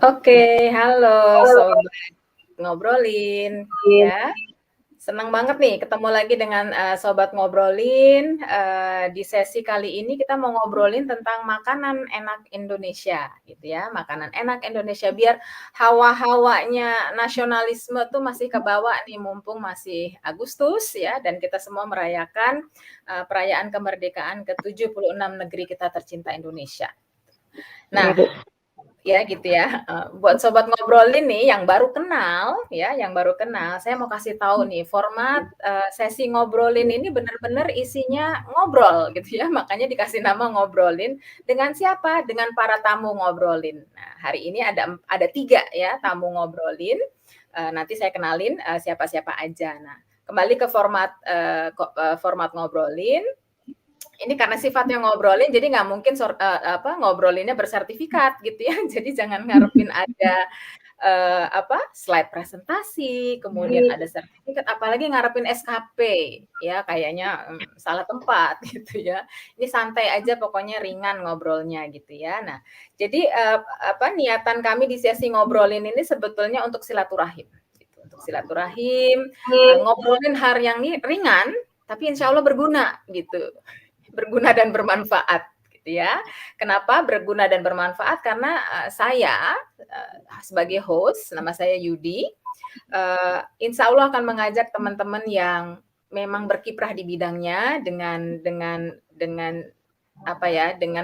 Oke, halo sobat ngobrolin ya. Senang banget nih ketemu lagi dengan sobat ngobrolin. Di sesi kali ini kita mau ngobrolin tentang makanan enak Indonesia gitu ya. Makanan enak Indonesia biar hawa-hawanya nasionalisme tuh masih kebawa nih mumpung masih Agustus ya dan kita semua merayakan perayaan kemerdekaan ke-76 negeri kita tercinta Indonesia. Nah, ya gitu ya. Buat sobat ngobrolin nih yang baru kenal ya, yang baru kenal, saya mau kasih tahu nih format sesi ngobrolin ini benar-benar isinya ngobrol gitu ya. Makanya dikasih nama ngobrolin dengan siapa? Dengan para tamu ngobrolin. Nah, hari ini ada 3 ya tamu ngobrolin. Nanti saya kenalin siapa-siapa aja. Nah, kembali ke format ngobrolin. Ini karena sifatnya ngobrolin, jadi nggak mungkin ngobrolinnya bersertifikat gitu ya. Jadi jangan ngarepin ada slide presentasi, kemudian ada sertifikat, apalagi ngarepin SKP, ya kayaknya salah tempat gitu ya. Ini santai aja, pokoknya ringan ngobrolnya gitu ya. Nah, jadi niatan kami di sesi ngobrolin ini sebetulnya untuk silaturahim, gitu. Untuk silaturahim, ngobrolin hal yang ringan, tapi insya Allah berguna gitu. Berguna dan bermanfaat gitu ya. Kenapa berguna dan bermanfaat? Karena saya sebagai host, nama saya Yudi, insya Allah akan mengajak teman-teman yang memang berkiprah di bidangnya dengan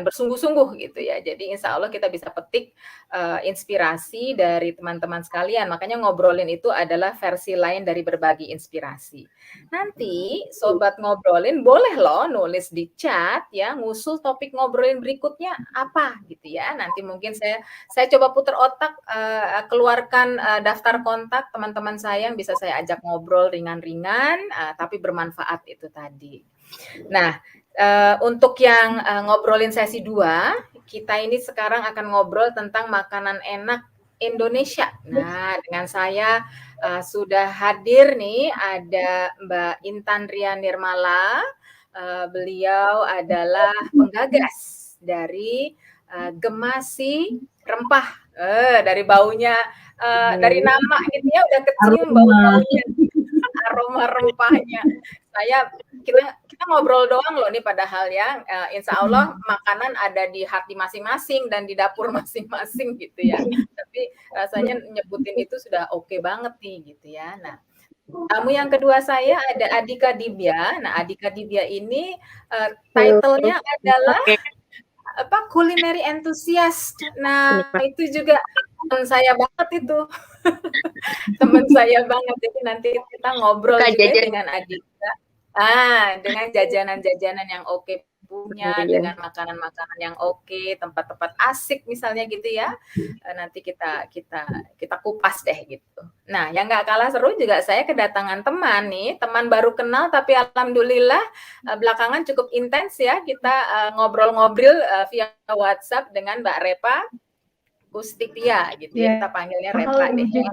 bersungguh-sungguh gitu ya. Jadi insya Allah kita bisa petik inspirasi dari teman-teman sekalian. Makanya ngobrolin itu adalah versi lain dari berbagi inspirasi. Nanti sobat ngobrolin boleh loh nulis di chat ya, ngusul topik ngobrolin berikutnya apa gitu ya. Nanti mungkin saya coba putar otak, keluarkan daftar kontak teman-teman saya yang bisa saya ajak ngobrol ringan-ringan tapi bermanfaat itu tadi. Nah, untuk yang ngobrolin sesi 2, kita ini sekarang akan ngobrol tentang makanan enak Indonesia. Nah, dengan saya sudah hadir nih ada Mbak Intan Ria Nirmala. Beliau adalah penggagas dari Gemasi Rempah. Dari baunya, dari nama gitu ya udah kecium bau-baunya, aroma rempahnya. Kita ngobrol doang loh nih padahal ya, insya Allah makanan ada di hati masing-masing dan di dapur masing-masing gitu ya. Tapi rasanya nyebutin itu sudah oke banget nih gitu ya. Nah, tamu yang kedua saya ada Adika Dibya. Nah, Adika Dibya ini title-nya adalah culinary enthusiast. Nah, itu juga teman saya banget itu. Teman saya banget. Jadi nanti kita ngobrol juga dengan Adika. Dengan jajanan-jajanan yang oke punya, dengan makanan-makanan yang oke, tempat-tempat asik misalnya gitu ya. Nanti kita kupas deh gitu. Nah, yang nggak kalah seru juga saya kedatangan teman nih, teman baru kenal tapi alhamdulillah belakangan cukup intens ya kita ngobrol-ngobrol via WhatsApp dengan Mbak Repa Ustipia gitu ya. Kita panggilnya Repa deh ya.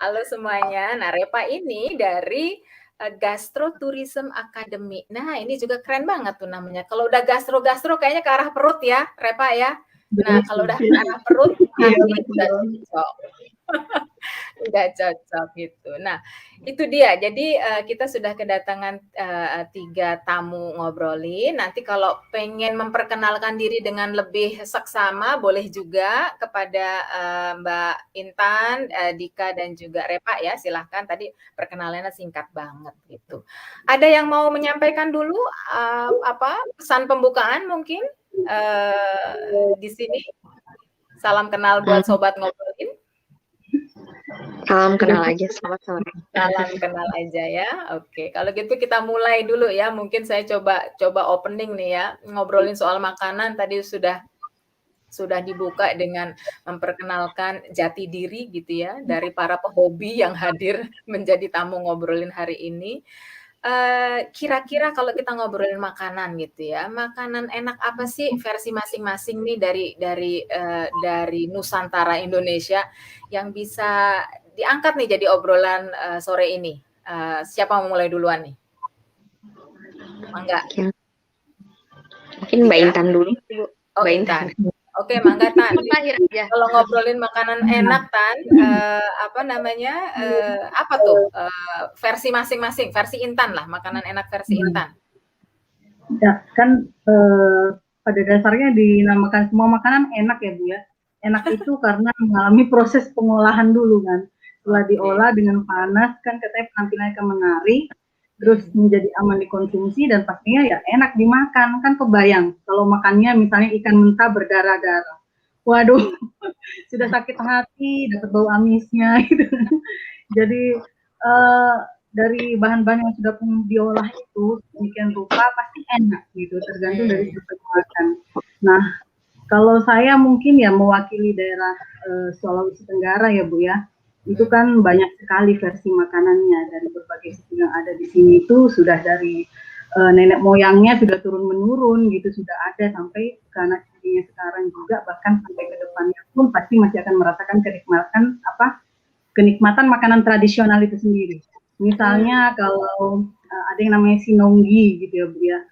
Halo semuanya. Nah, Repa ini dari Gastro Tourism Academy. Nah, ini juga keren banget tuh namanya. Kalau udah gastro kayaknya ke arah perut ya, Repa ya. Nah, kalau udah ke arah perut, nanti udah cocok. Udah cocok gitu. Nah, itu dia. Jadi kita sudah kedatangan 3 tamu ngobrolin. Nanti kalau pengen memperkenalkan diri dengan lebih seksama, boleh juga kepada Mbak Intan, Dika dan juga Repa ya. Silahkan. Tadi perkenalannya singkat banget gitu. Ada yang mau menyampaikan dulu pesan pembukaan mungkin di sini? Salam kenal buat sobat ngobrolin. Salam kenal aja, selamat sore. Salam kenal aja ya. Oke, kalau gitu kita mulai dulu ya. Mungkin saya coba opening nih ya. Ngobrolin soal makanan tadi sudah dibuka dengan memperkenalkan jati diri gitu ya dari para pehobi yang hadir menjadi tamu ngobrolin hari ini. Kira-kira kalau kita ngobrolin makanan gitu ya, makanan enak apa sih versi masing-masing nih dari Nusantara Indonesia yang bisa diangkat nih jadi obrolan sore ini? Siapa mau mulai duluan nih? Mangga. Mungkin Mbak Intan dulu. Oh, Mbak Intan. Oke, Mangga Tan. Terakhir aja. Kalau ngobrolin makanan enak Tan, apa tuh versi masing-masing, versi Intan lah, makanan enak versi Intan. Ya, kan pada dasarnya dinamakan semua makanan enak ya Bu ya. Enak itu karena mengalami proses pengolahan dulu kan. Setelah diolah dengan panas kan katanya penampilannya akan menarik, terus menjadi aman dikonsumsi dan pastinya ya enak dimakan. Kan kebayang kalau makannya misalnya ikan mentah berdarah-darah. Waduh, sudah sakit hati, dapat bau amisnya gitu. Jadi dari bahan-bahan yang sudah diolah itu sedemikian rupa pasti enak gitu, tergantung dari siapa yang makan. Nah, kalau saya mungkin ya mewakili daerah Sulawesi Tenggara ya Bu ya, itu kan banyak sekali versi makanannya dari berbagai suku yang ada di sini. Itu sudah dari nenek moyangnya sudah turun menurun gitu, sudah ada sampai ke anak cucunya sekarang juga, bahkan sampai ke depannya pun pasti masih akan merasakan kenikmatan makanan tradisional itu sendiri. Misalnya kalau ada yang namanya sinonggi gitu ya Bu ya.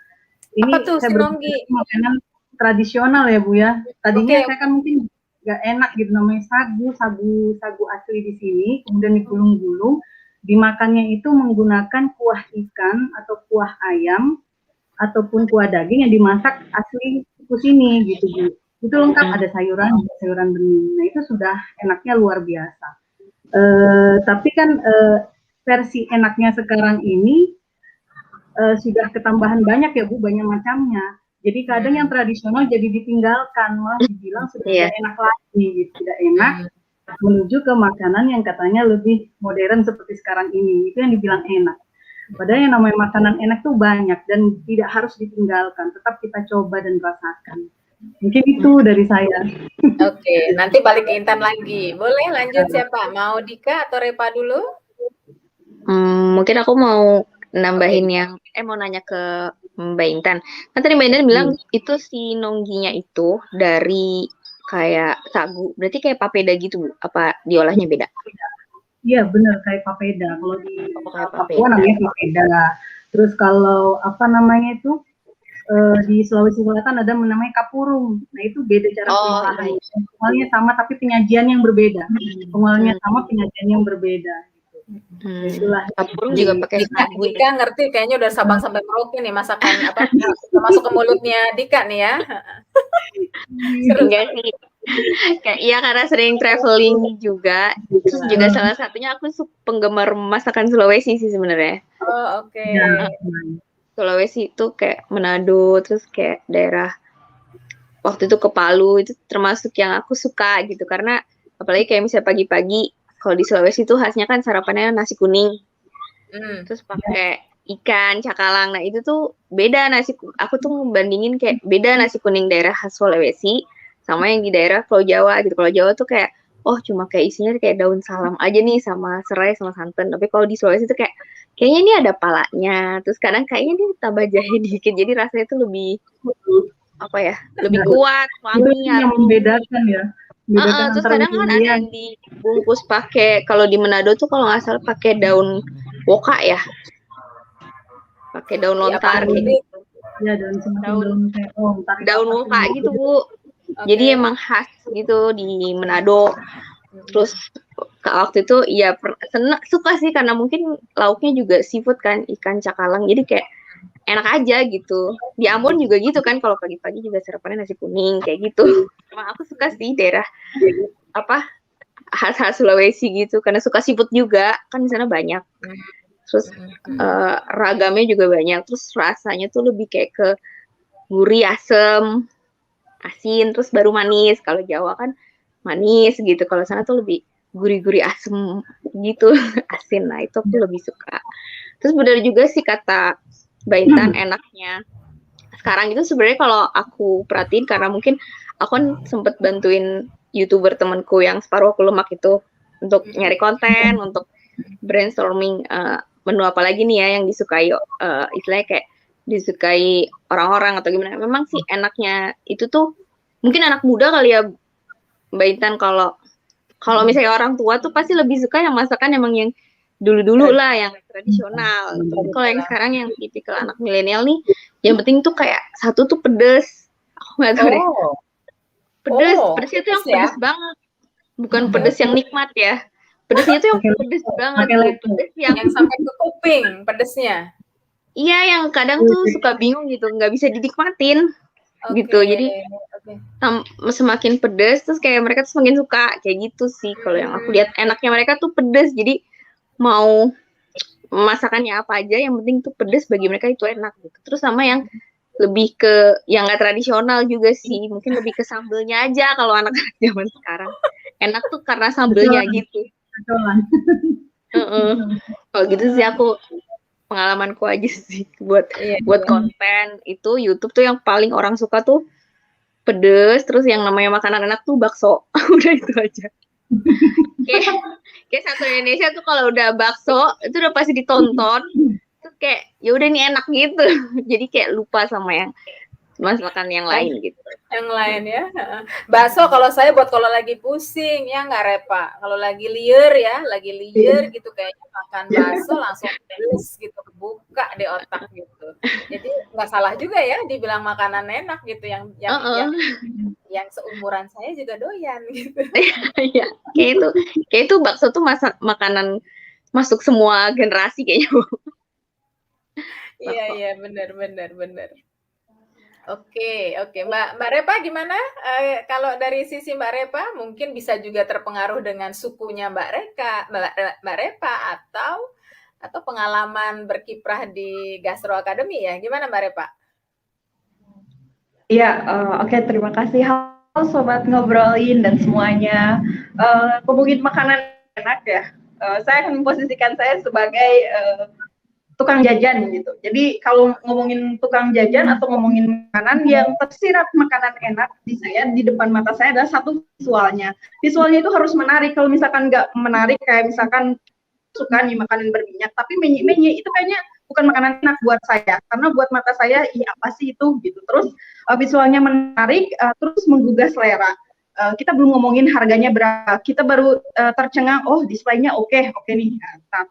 Ini apa tuh saya sinonggi? Makanan tradisional ya Bu ya. Tadinya saya kan mungkin nggak enak gitu, namanya sagu asli di sini, kemudian digulung-gulung, dimakannya itu menggunakan kuah ikan atau kuah ayam ataupun kuah daging yang dimasak asli suku sini gitu Bu. Itu lengkap, ada sayuran bening. Nah itu sudah enaknya luar biasa. Tapi kan versi enaknya sekarang ini sudah ketambahan banyak ya Bu, banyak macamnya. Jadi kadang yang tradisional jadi ditinggalkan, malah dibilang sudah tidak enak lagi, gitu. Tidak enak, menuju ke makanan yang katanya lebih modern seperti sekarang ini. Itu yang dibilang enak. Padahal yang namanya makanan enak tuh banyak dan tidak harus ditinggalkan, tetap kita coba dan rasakan. Mungkin itu dari saya. Oke, nanti balik ke Intan lagi. Boleh lanjut siapa? Mau Dika atau Repa dulu? Mungkin aku mau nambahin mau nanya ke Mbak Intan. Kan tadi Mbak Intan bilang itu si nongginya itu dari kayak sagu. Berarti kayak papeda gitu Bu? Apa diolahnya beda? Iya benar, kayak papeda. Kalau di Papua namanya papeda. Terus kalau di Sulawesi Selatan ada namanya kapurung. Nah itu beda cara pengolahan. Pengolahannya sama tapi penyajian yang berbeda. Pengolahannya sama, penyajian yang berbeda. Itulah. Kapurung juga pakai sagu. Dika ngerti kayaknya udah Sabang sampai Merauke nih masakan apa masuk ke mulutnya Dika nih ya. Enggak sih. Iya karena sering traveling juga. Terus juga salah satunya aku penggemar masakan Sulawesi sih sebenarnya. Oh, oke. Sulawesi itu kayak Manado, terus kayak daerah waktu itu ke Palu, itu termasuk yang aku suka gitu, karena apalagi kayak misalnya pagi-pagi, kalau di Sulawesi itu khasnya kan sarapannya nasi kuning, terus pakai ikan, cakalang, nah itu tuh beda aku tuh ngebandingin kayak beda nasi kuning daerah khas Sulawesi, sama yang di daerah Pulau Jawa gitu. Kalau Jawa tuh kayak, oh cuma kayak isinya kayak daun salam aja nih, sama serai, sama santan, tapi kalau di Sulawesi tuh kayak kayaknya ini ada palanya, terus kadang kayaknya ini tambah jahe dikit, jadi rasanya itu lebih lebih kuat, wangi. Yang membedakan ya. Terus kadang kan ada yang dibungkus pakai, kalau di Manado tuh kalau nggak salah pakai daun woka ya, pakai daun lontar gitu. Ya, daun woka gitu Bu. Jadi emang khas gitu di Manado. Terus waktu itu ya suka sih karena mungkin lauknya juga seafood kan, ikan cakalang, jadi kayak enak aja gitu. Di Ambon juga gitu kan, kalau pagi-pagi juga sarapannya nasi kuning kayak gitu. Emang aku suka sih daerah khas Sulawesi gitu, karena suka seafood juga kan di sana banyak. Terus ragamnya juga banyak, terus rasanya tuh lebih kayak ke gurih, asem, asin, terus baru manis. Kalau Jawa kan manis gitu, kalau sana tuh lebih gurih-gurih asem gitu, asin. Nah itu aku lebih suka. Terus benar juga sih kata Mbak Intan, enaknya sekarang itu sebenarnya kalau aku perhatiin, karena mungkin aku kan sempet bantuin YouTuber temanku yang separuh aku lemak itu untuk nyari konten, untuk brainstorming menu apa lagi nih ya yang disukai, istilahnya kayak disukai orang-orang atau gimana. Memang sih enaknya itu tuh mungkin anak muda kali ya Mbak Intan, kalau misalnya orang tua tuh pasti lebih suka yang masakan emang yang dulu-dulu lah, yang tradisional. Tapi kalau yang sekarang yang tipikal anak milenial nih, yang penting tuh kayak satu tuh pedes. Aku nggak tahu deh. Pedesnya tuh yang pedes ya? pedes banget. Bukan pedes yang nikmat ya. Pedesnya tuh yang pedes banget. Pedes yang sampai ke kuping pedesnya. Iya, yang kadang tuh suka bingung gitu, nggak bisa dinikmatin gitu. Jadi semakin pedes terus kayak mereka tuh semakin suka kayak gitu sih. Kalau yang aku lihat enaknya mereka tuh pedes. Jadi mau masakannya apa aja yang penting tuh pedes, bagi mereka itu enak gitu. Terus sama yang lebih ke yang nggak tradisional juga sih, mungkin lebih ke sambelnya aja kalau anak-anak zaman sekarang. Enak tuh karena sambelnya gitu. Kalau gitu sih aku, pengalamanku aja sih buat konten itu YouTube tuh yang paling orang suka tuh pedes, terus yang namanya makanan enak tuh bakso. Udah itu aja. Kayak satu Indonesia tuh kalau udah bakso itu udah pasti ditonton. Terus kayak ya udah ini enak gitu. Jadi kayak lupa sama yang masakan yang lain gitu. Yang lain ya. Bakso kalau saya buat kalau lagi pusing ya nggak Repa. Kalau lagi liar gitu kayaknya makan bakso langsung terus gitu kebuka di otak gitu. Jadi nggak salah juga ya dibilang makanan enak gitu yang seumuran saya juga doyan gitu. Iya, kayak itu bakso tuh makanan masuk semua generasi kayaknya. Iya benar. Oke, Mbak Repa gimana? Kalau dari sisi Mbak Repa mungkin bisa juga terpengaruh dengan sukunya Mbak Repa atau pengalaman berkiprah di Gastro Academy ya? Gimana Mbak Repa? Iya, oke, terima kasih. Halo sobat ngobrolin dan semuanya. Ngomongin makanan enak ya. Saya akan memposisikan saya sebagai tukang jajan gitu. Jadi kalau ngomongin tukang jajan atau ngomongin makanan, yang tersirat makanan enak di depan mata saya adalah satu visualnya. Visualnya itu harus menarik. Kalau misalkan nggak menarik, kayak misalkan suka nih makanan berminyak, tapi menye itu kayaknya bukan makanan enak buat saya, karena buat mata saya, apa sih itu gitu. Terus visualnya menarik, terus menggugah selera. Kita belum ngomongin harganya berapa, kita baru tercengang, oh displaynya oke nih. Nah,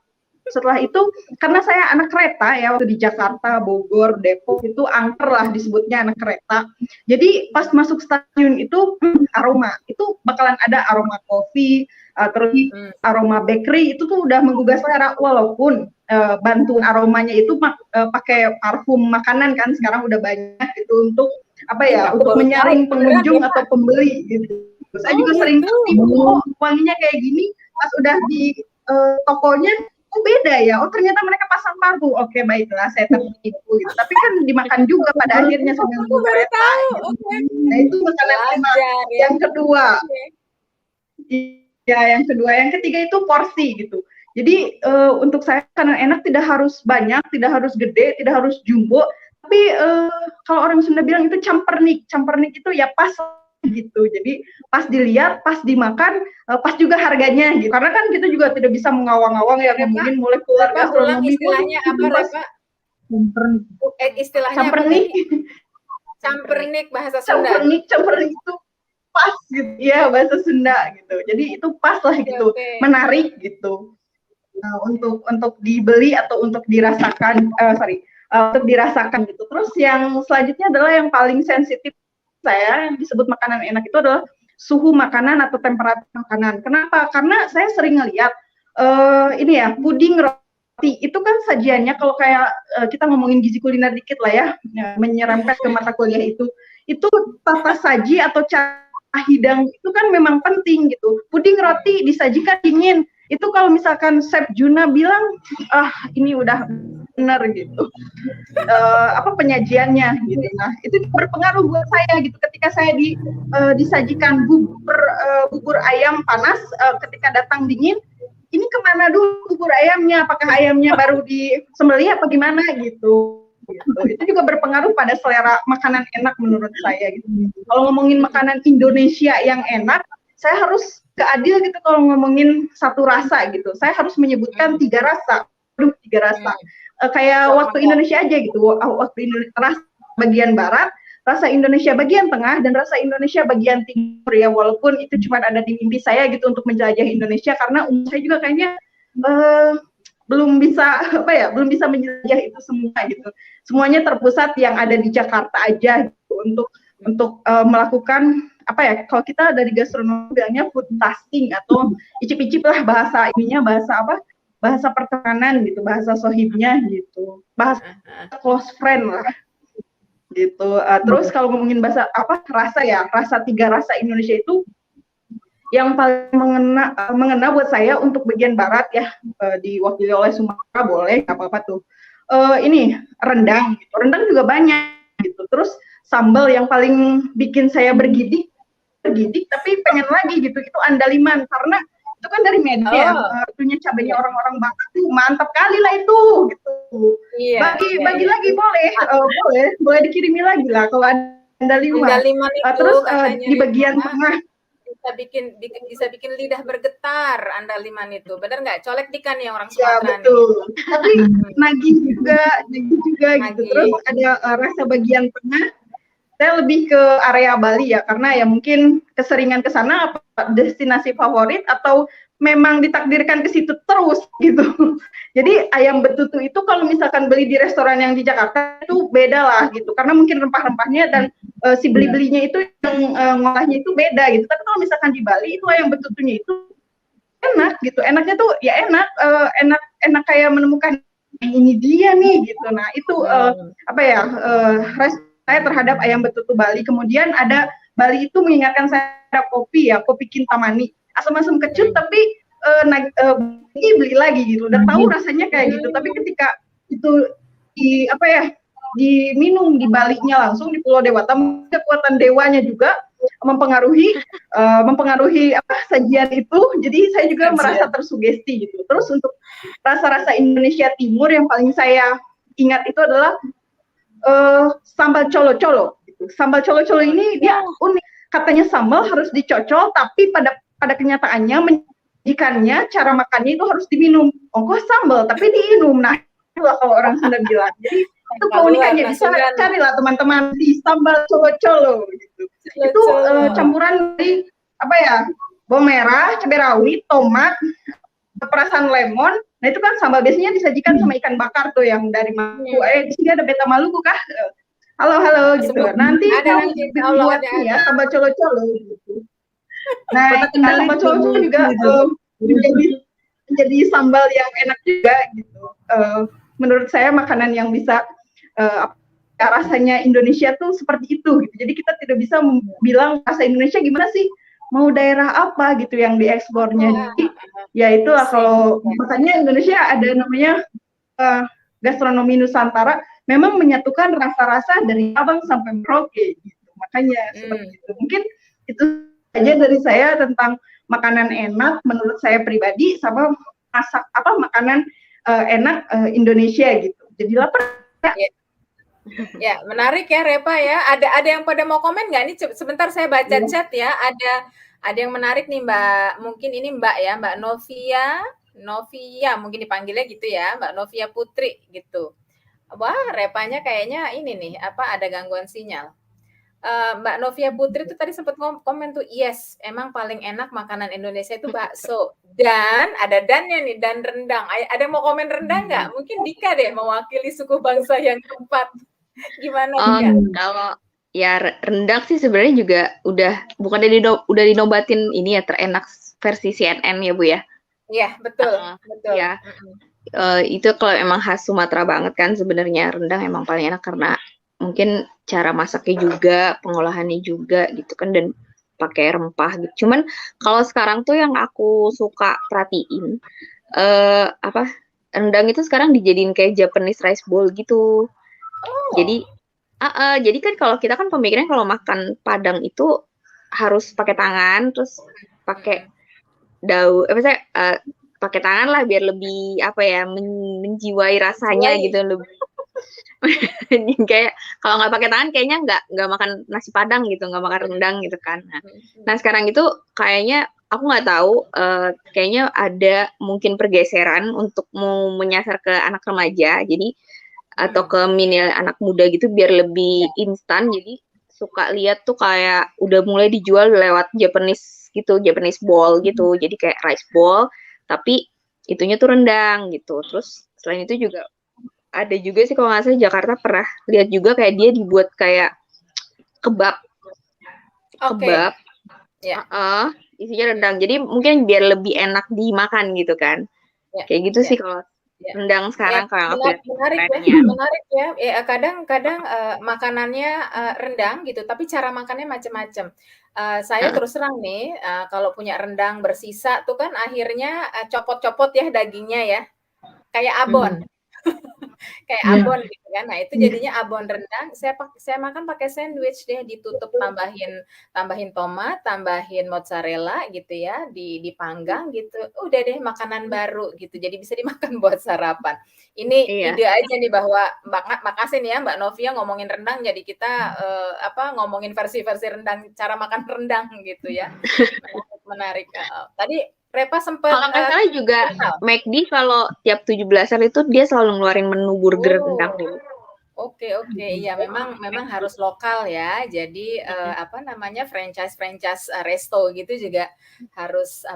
setelah itu, karena saya anak kereta ya, waktu di Jakarta, Bogor, Depok, itu angker lah disebutnya anak kereta. Jadi pas masuk stasiun itu, aroma, itu bakalan ada aroma kopi, terus aroma bakery, itu tuh udah menggugah selera, walaupun bantu aromanya itu pakai parfum makanan kan, sekarang udah banyak gitu untuk untuk menyaring pengunjung atau pembeli gitu. Saya juga sering tertipu, wanginya kayak gini, pas udah di tokonya, beda ya, ternyata mereka pasang parfum. Oke, baiklah, saya tertipu gitu. Tapi kan dimakan juga pada akhirnya sambil nunggu kereta gitu. Nah, itu makanan enak. Yang kedua, yang ketiga itu porsi gitu. Jadi untuk saya makanan enak tidak harus banyak, tidak harus gede, tidak harus jumbo, tapi kalau orang Sunda bilang itu campernik itu ya pas gitu. Jadi pas dilihat, pas dimakan, pas juga harganya gitu. Karena kan kita juga tidak bisa mengawang-awang ya, ngomongin mulai keluar gastronomi. Istilahnya apa, Repa? Istilahnya campernik. Campernik bahasa Sunda. Campernik itu pas gitu. Ya, bahasa Sunda gitu. Jadi itu pas lah gitu. Menarik gitu. Nah, untuk dibeli atau untuk dirasakan, untuk dirasakan gitu. Terus yang selanjutnya adalah yang paling sensitif saya, yang disebut makanan enak itu adalah suhu makanan atau temperatur makanan. Kenapa? Karena saya sering ngeliat puding roti itu kan sajiannya, kalau kayak kita ngomongin gizi kuliner dikit lah ya, menyerempet ke mata kuliah itu tata saji atau cara hidang itu kan memang penting gitu. Puding roti disajikan dingin, itu kalau misalkan Chef Juna bilang, ini udah benar gitu, penyajiannya gitu. Nah, itu berpengaruh buat saya gitu. Ketika saya disajikan bubur ayam panas, ketika datang dingin, ini kemana dulu bubur ayamnya? Apakah ayamnya baru disembelih apa gimana gitu. Itu juga berpengaruh pada selera makanan enak menurut saya gitu. Kalau ngomongin makanan Indonesia yang enak, saya harus keadil gitu. Kalau ngomongin satu rasa gitu, saya harus menyebutkan 3 rasa. 3 rasa. Kayak waktu Indonesia aja gitu. Waktu rasa bagian barat, rasa Indonesia bagian tengah, dan rasa Indonesia bagian timur ya. Walaupun itu cuma ada di mimpi saya gitu untuk menjelajah Indonesia, karena umur saya juga kayaknya belum bisa menjelajah itu semua gitu. Semuanya terpusat yang ada di Jakarta aja gitu, untuk melakukan apa ya, kalau kita dari gastronomi bilangnya food tasting atau icip-icip lah bahasa ininya, bahasa pertemanan gitu, bahasa sohibnya gitu, bahasa close friend lah gitu. Terus kalau ngomongin bahasa rasa ya, tiga rasa Indonesia itu yang paling mengena buat saya untuk bagian barat ya, diwakili oleh Sumatera boleh, nggak apa-apa tuh. Ini rendang gitu. Rendang juga banyak gitu. Terus sambal yang paling bikin saya bergidik tapi pengen lagi gitu, itu andaliman, karena itu kan dari Medan ya, itunya cabenya orang-orang Batak tuh mantap kali lah itu gitu. Bagi lagi boleh, boleh dikirimi lagi lah kalau andaliman. Terus di bagian tengah bisa bikin lidah bergetar andaliman itu, benar nggak? Colek dikan ya orang Sumatera. Ya, betul. Tapi nagih juga gitu. Terus ada rasa bagian tengah. Saya lebih ke area Bali ya, karena ya mungkin keseringan ke sana, apa destinasi favorit atau memang ditakdirkan ke situ terus gitu. Jadi ayam betutu itu kalau misalkan beli di restoran yang di Jakarta itu beda lah gitu, karena mungkin rempah-rempahnya dan si beli-belinya itu yang ngolahnya itu beda gitu. Tapi kalau misalkan di Bali itu ayam betutunya itu enak gitu, enaknya tuh ya enak kayak menemukan ini dia nih gitu. Nah itu saya terhadap ayam betutu Bali. Kemudian ada Bali itu mengingatkan saya ada kopi ya, kopi Kintamani, asam-asam kecut tapi beli lagi gitu, udah tahu rasanya kayak gitu, tapi ketika itu diminum di Balinya langsung di Pulau Dewata, kekuatan dewanya juga mempengaruhi sajian itu, jadi saya juga merasa tersugesti gitu. Terus untuk rasa-rasa Indonesia Timur yang paling saya ingat itu adalah sambal colo-colo gitu. Sambal colo-colo ini dia unik, katanya sambal harus dicocol, tapi pada kenyataannya menyajikannya, cara makannya itu harus diminum. Kok sambal tapi diminum. Nah, itulah kalau orang Sunda bilang. Jadi itu keunikannya, bisa carilah teman-teman di sambal colo-colo gitu. Itu campuran dari bawang merah, cabai rawit, tomat, perasan lemon. Nah itu kan sambal biasanya disajikan sama ikan bakar tuh yang dari Maluku. Di sini ada beta Maluku kah? Halo gitu. Nanti buat ya sambal colo-colo gitu. Nah, sambal colo-colo juga menjadi sambal yang enak juga gitu. Menurut saya makanan yang bisa rasanya Indonesia tuh seperti itu gitu. Jadi kita tidak bisa bilang rasa Indonesia gimana sih? Mau daerah apa gitu yang diekspornya. Jadi ya itulah, kalau makanya Indonesia ada namanya gastronomi Nusantara, memang menyatukan rasa-rasa dari Sabang sampai Merauke gitu. Makanya seperti itu. Mungkin itu saja dari saya tentang makanan enak menurut saya pribadi, sama makanan enak Indonesia gitu. Jadi lapar ya. Ya, menarik ya Repa ya. Ada yang pada mau komen nggak? Nih sebentar saya baca chat ya. Ada yang menarik nih Mbak. Mungkin ini Mbak ya, Mbak Novia mungkin dipanggilnya gitu ya, Mbak Novia Putri gitu. Wah, Repanya kayaknya ini nih, ada gangguan sinyal. Mbak Novia Putri itu tadi sempat komen tuh, yes, emang paling enak makanan Indonesia itu bakso. Dan ada dannya nih, dan rendang. Ada yang mau komen rendang nggak? Mungkin Dika deh mewakili suku bangsa yang keempat. Gimana Dika? Kalau ya rendang sih sebenarnya juga udah dinobatin ini ya, terenak versi CNN ya Bu ya. Iya, betul. Ya. Itu kalau emang khas Sumatera banget kan sebenarnya, rendang emang paling enak karena mungkin cara masaknya juga, pengolahannya juga gitu kan, dan pakai rempah gitu. Cuman kalau sekarang tuh yang aku suka perhatiin rendang itu sekarang dijadiin kayak Japanese rice bowl gitu. Jadi kan kalau kita kan pemikirannya kalau makan Padang itu harus pakai tangan, terus pakai pakai tangan lah biar lebih menjiwai rasanya gitu, lebih kayak kalau nggak pakai tangan kayaknya nggak makan nasi Padang gitu, nggak makan rendang gitu kan. Nah sekarang itu kayaknya aku nggak tahu, kayaknya ada mungkin pergeseran untuk mau menyasar ke anak remaja, jadi atau ke anak muda gitu biar lebih instan. Jadi suka lihat tuh kayak udah mulai dijual lewat Japanese gitu, Japanese bowl gitu. Jadi kayak rice bowl tapi itunya tuh rendang gitu. Terus selain itu juga ada juga sih kalau nggak salah Jakarta pernah lihat juga kayak dia dibuat kayak kebab. Oke. kebab, Ya. isinya rendang. Jadi mungkin biar lebih enak dimakan gitu kan. Ya. Kayak gitu Ya. sih kalau Ya. rendang sekarang kalau aku lihat Menarik ya, trennya. menarik ya. Kadang-kadang makanannya rendang gitu, tapi cara makannya macam-macam. Saya terus terang nih, kalau punya rendang bersisa tuh kan akhirnya copot-copot ya dagingnya ya, kayak abon. Kayak abon gitu kan. Nah, itu jadinya abon rendang, saya makan pakai sandwich deh, ditutup tambahin tomat, tambahin mozzarella gitu ya, dipanggang gitu. Udah deh makanan baru gitu. Jadi bisa dimakan buat sarapan. Ini Iya. ide aja nih bahwa makasih nih ya Mbak Novia ngomongin rendang jadi kita ngomongin versi-versi rendang, cara makan rendang gitu ya. Menarik. Tadi Repa sempat Kalau nggak salah juga McD kalau tiap 17-an itu dia selalu ngeluarin menu burger rendang dulu. Oke, iya memang harus lokal ya. Jadi franchise resto gitu juga harus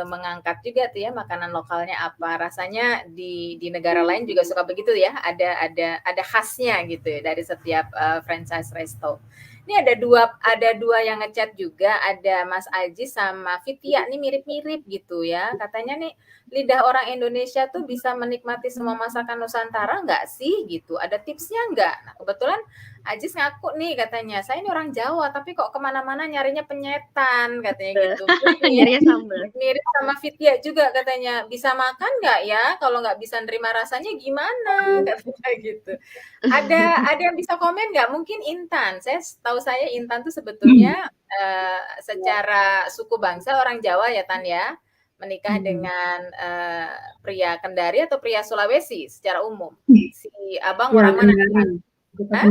mengangkat juga tuh ya makanan lokalnya apa. Rasanya di negara lain juga suka begitu ya. Ada khasnya gitu ya dari setiap franchise resto. Ini ada dua yang ngechat juga, ada Mas Aji sama Fitia nih mirip-mirip gitu ya. Katanya nih lidah orang Indonesia tuh bisa menikmati semua masakan Nusantara nggak sih gitu? Ada tipsnya nggak? Nah, kebetulan Ajis ngaku nih katanya, saya ini orang Jawa tapi kok kemana-mana nyarinya penyetan katanya gitu. Nyarinya sambal. Mirip sama Fitia juga katanya, bisa makan nggak ya? Kalau nggak bisa nerima rasanya gimana? Katanya gitu. Ada yang bisa komen nggak? Mungkin Intan. Tahu saya Intan tuh sebetulnya secara suku bangsa orang Jawa ya Tan ya. Menikah dengan pria Kendari atau pria Sulawesi secara umum. Si Abang Ya, orang mana? Kota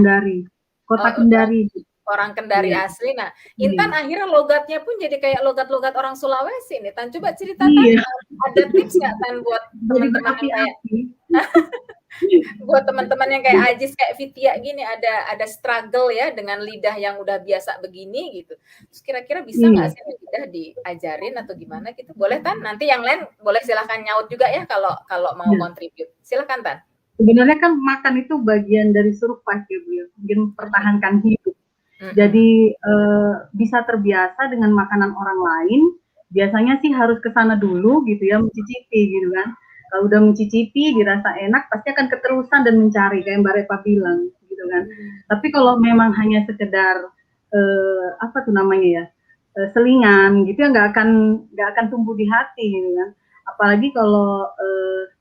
Kendari. Orang Kendari asli. Nah, Intan akhirnya logatnya pun jadi kayak logat-logat orang Sulawesi nih. Tan, coba ceritakan ada tips nggak Tan buat teman-teman yang kayak buat teman-teman yang kayak Ajis kayak Fitia gini ada struggle ya dengan lidah yang udah biasa begini gitu. Terus kira-kira bisa nggak sih lidah diajarin atau gimana gitu? Boleh Tan? Nanti yang lain boleh silahkan nyaut juga ya kalau mau contribute. Silakan Tan. Sebenarnya kan makan itu bagian dari survive ya Bu ya, mempertahankan hidup. Jadi bisa terbiasa dengan makanan orang lain. Biasanya sih harus ke sana dulu gitu ya, mencicipi gitu kan. Kalau udah mencicipi, dirasa enak, pasti akan keterusan dan mencari kayak Mbak Repa bilang gitu kan. Tapi kalau memang hanya sekedar selingan gitu ya, nggak akan tumbuh di hati gitu kan. Apalagi kalau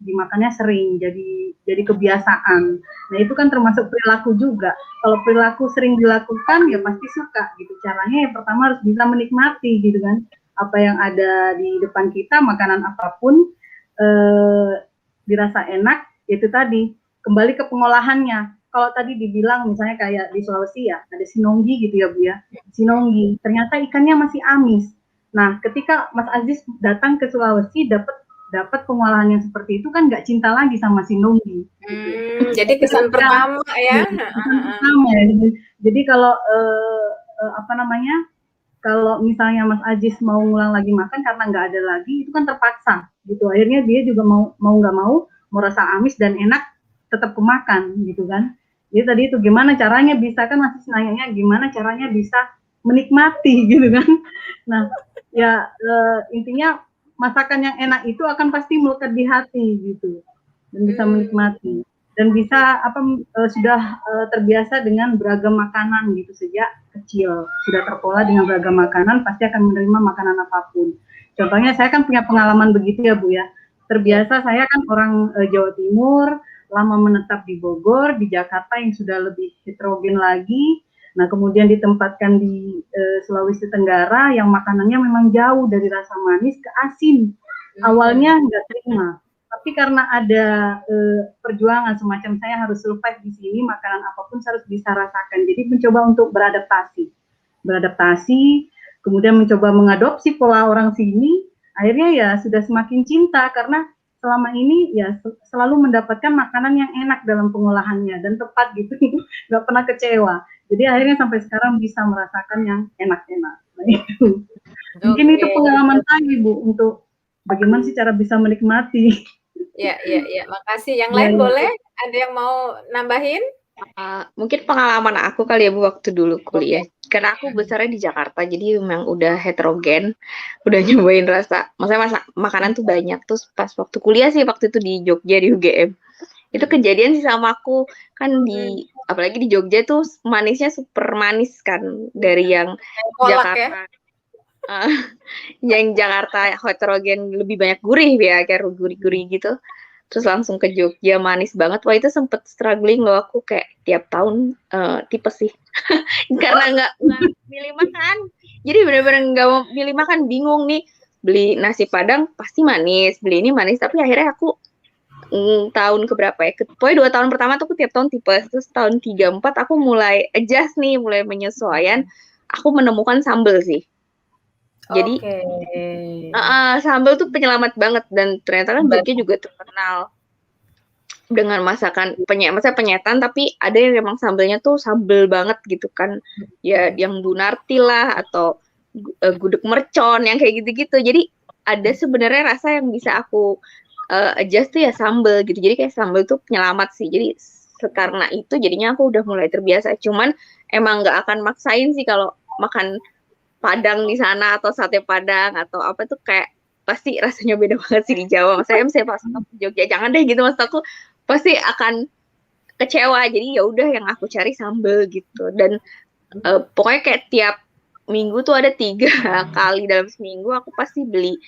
dimakannya sering, jadi kebiasaan. Nah itu kan termasuk perilaku juga. Kalau perilaku sering dilakukan ya pasti suka gitu. Caranya yang pertama harus bisa menikmati gitu kan. Apa yang ada di depan kita, makanan apapun dirasa enak, itu tadi kembali ke pengolahannya. Kalau tadi dibilang misalnya kayak di Sulawesi ya, ada sinonggi gitu ya Bu ya, sinonggi, ternyata ikannya masih amis. Nah, ketika Mas Aziz datang ke Sulawesi dapat pengolahan yang seperti itu kan nggak cinta lagi sama sinonggi. Jadi kesan pertama ya. Kesan pertama ya. Jadi kalau kalau misalnya Mas Aziz mau ngulang lagi makan karena nggak ada lagi, itu kan terpaksa gitu. Akhirnya dia juga mau nggak mau rasa amis dan enak tetap kemakan gitu kan. Jadi tadi itu gimana caranya bisa, kan masih nanyanya gimana caranya bisa menikmati gitu kan. Nah ya intinya masakan yang enak itu akan pasti melekat di hati gitu dan bisa menikmati dan bisa sudah terbiasa dengan beragam makanan gitu sejak kecil, sudah terpola dengan beragam makanan, pasti akan menerima makanan apapun. Contohnya saya kan punya pengalaman begitu ya Bu ya, terbiasa saya kan orang Jawa Timur, lama menetap di Bogor, di Jakarta yang sudah lebih heterogen lagi. Nah, kemudian ditempatkan di Sulawesi Tenggara yang makanannya memang jauh dari rasa manis ke asin. Awalnya nggak terima, tapi karena ada perjuangan semacam saya harus survive di sini, makanan apapun saya harus bisa rasakan. Jadi mencoba untuk beradaptasi, kemudian mencoba mengadopsi pola orang sini. Akhirnya ya sudah semakin cinta karena selama ini ya selalu mendapatkan makanan yang enak dalam pengolahannya dan tepat gitu, nggak pernah kecewa. Jadi akhirnya sampai sekarang bisa merasakan yang enak-enak. Nah, itu. Mungkin itu pengalaman saya Bu untuk bagaimana sih cara bisa menikmati. Ya. Makasih. Yang lain boleh? Ada yang mau nambahin? Mungkin pengalaman aku kali ya Bu waktu dulu kuliah. Karena aku besarnya di Jakarta, jadi memang udah heterogen, udah nyobain rasa. Maksudnya makanan tuh banyak. Terus pas waktu kuliah sih, waktu itu di Jogja di UGM. Itu kejadian sih sama aku. Kan apalagi di Jogja tuh manisnya super manis kan. Dari yang Kolak ya. Jakarta. Yang Jakarta heterogen lebih banyak gurih ya, kayak gurih-gurih gitu. Terus langsung ke Jogja manis banget. Wah itu sempet struggling loh aku kayak tiap tahun tipes sih. Karena nggak milih makan. Jadi bener-bener nggak mau milih makan, bingung nih. Beli nasi Padang pasti manis, beli ini manis. Tapi akhirnya aku tahun keberapa ya? Pokoknya 2 tahun pertama tuh aku tiap tahun tipes. Terus tahun 3-4 aku mulai adjust nih, mulai menyesuaikan. Aku menemukan sambal sih. Jadi sambal tuh penyelamat banget, dan ternyata kan Jogja juga terkenal dengan masakan penyetan, tapi ada yang memang sambalnya tuh sambal banget gitu kan. Ya yang bunarti lah atau gudeg mercon yang kayak gitu-gitu. Jadi ada sebenarnya rasa yang bisa aku adjust tuh ya sambal gitu. Jadi kayak sambal tuh penyelamat sih. Jadi karena itu jadinya aku udah mulai terbiasa. Cuman emang nggak akan maksain sih kalau makan Padang di sana atau sate Padang atau apa tuh kayak pasti rasanya beda banget sih di Jawa. Saya pas ke Jogja jangan deh gitu, maksud aku pasti akan kecewa. Jadi ya udah yang aku cari sambal gitu. Dan pokoknya kayak tiap minggu tuh ada 3 kali dalam seminggu aku pasti beli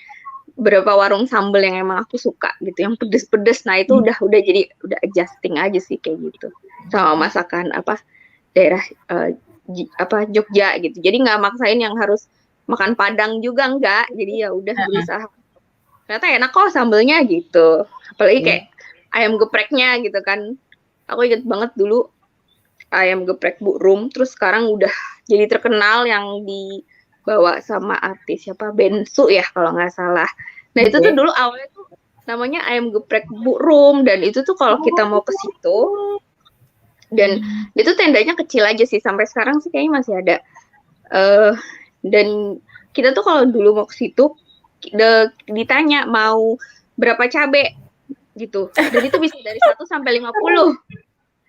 beberapa warung sambal yang emang aku suka gitu, yang pedes-pedes. Nah itu udah adjusting aja sih kayak gitu sama masakan daerah Jogja gitu. Jadi nggak maksain yang harus makan Padang juga, enggak. Jadi ya udah berusaha. Ternyata enak kok sambelnya gitu. Apalagi kayak ayam gepreknya gitu kan. Aku inget banget dulu ayam geprek Bu Rum, terus sekarang udah jadi terkenal yang dibawa sama artis siapa, Bensu ya kalau nggak salah. Nah itu tuh dulu awalnya tuh namanya ayam geprek Bu Rum, dan itu tuh kalau kita mau ke situ, dan itu tendanya kecil aja sih, sampai sekarang sih kayaknya masih ada. Dan kita tuh kalau dulu mau ke situ ditanya mau berapa cabe gitu, dan itu bisa dari 1 sampai 50.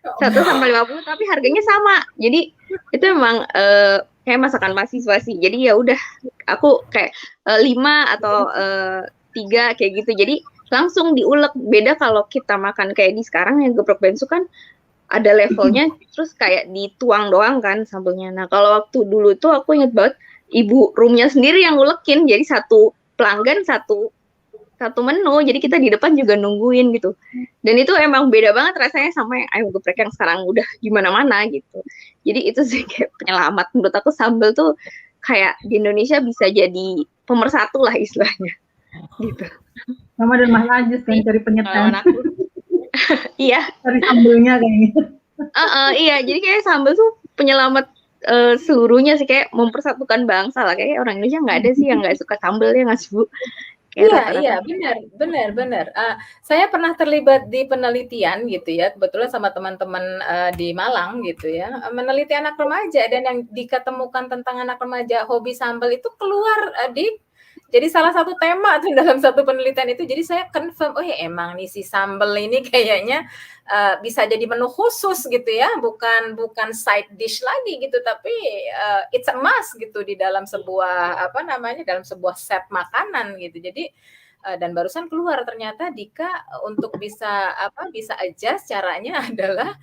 1 sampai 50 tapi harganya sama. Jadi itu memang kayak masakan mahasiswa sih. Jadi ya udah aku kayak 5 atau 3 kayak gitu. Jadi langsung diulek. Beda kalau kita makan kayak di sekarang yang geprek bensu kan ada levelnya, terus kayak dituang doang kan sambelnya. Nah kalau waktu dulu tuh aku inget banget Ibu Rumnya sendiri yang ngulekin, jadi satu pelanggan satu menu, jadi kita di depan juga nungguin gitu. Dan itu emang beda banget rasanya sama yang ayam geprek yang sekarang udah gimana-mana gitu. Jadi itu sih kayak penyelamat. Menurut aku sambal tuh kayak di Indonesia bisa jadi pemersatu lah istilahnya gitu. Mama dan Mas Ajis kan cari penyetan. Iya. Cari sambelnya kayaknya. Iya, jadi kayak sambal tuh penyelamat seluruhnya sih, kayak mempersatukan bangsa lah. Kayak orang Indonesia nggak ada sih yang nggak suka sambal ya nggak sih Bu? Iya, benar. Saya pernah terlibat di penelitian gitu ya, kebetulan sama teman-teman di Malang gitu ya, meneliti anak remaja, dan yang diketemukan tentang anak remaja hobi sambal itu keluar jadi salah satu tema tuh dalam satu penelitian itu. Jadi saya confirm, oh ya emang nih si sambal ini kayaknya bisa jadi menu khusus gitu ya, bukan side dish lagi gitu, tapi it's a must gitu di dalam sebuah dalam sebuah set makanan gitu. Jadi dan barusan keluar ternyata Dika untuk bisa adjust caranya adalah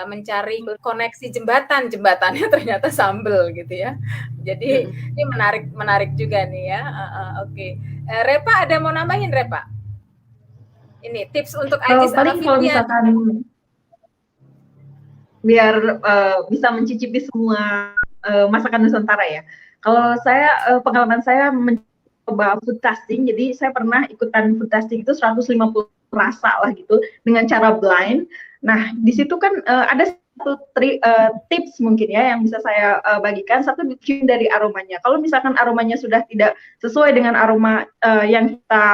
mencari koneksi jembatannya ternyata sambal gitu ya. Jadi ini menarik juga nih ya. Oke. Repa ada mau nambahin, Repa? Ini tips untuk Ajis paling kalau misalkan biar bisa mencicipi semua masakan Nusantara ya. Kalau saya pengalaman saya mencoba food tasting, jadi saya pernah ikutan food tasting itu 150 rasa lah gitu dengan cara blind. Nah di situ kan ada satu tips mungkin ya yang bisa saya bagikan. Satu dari aromanya. Kalau misalkan aromanya sudah tidak sesuai dengan aroma yang kita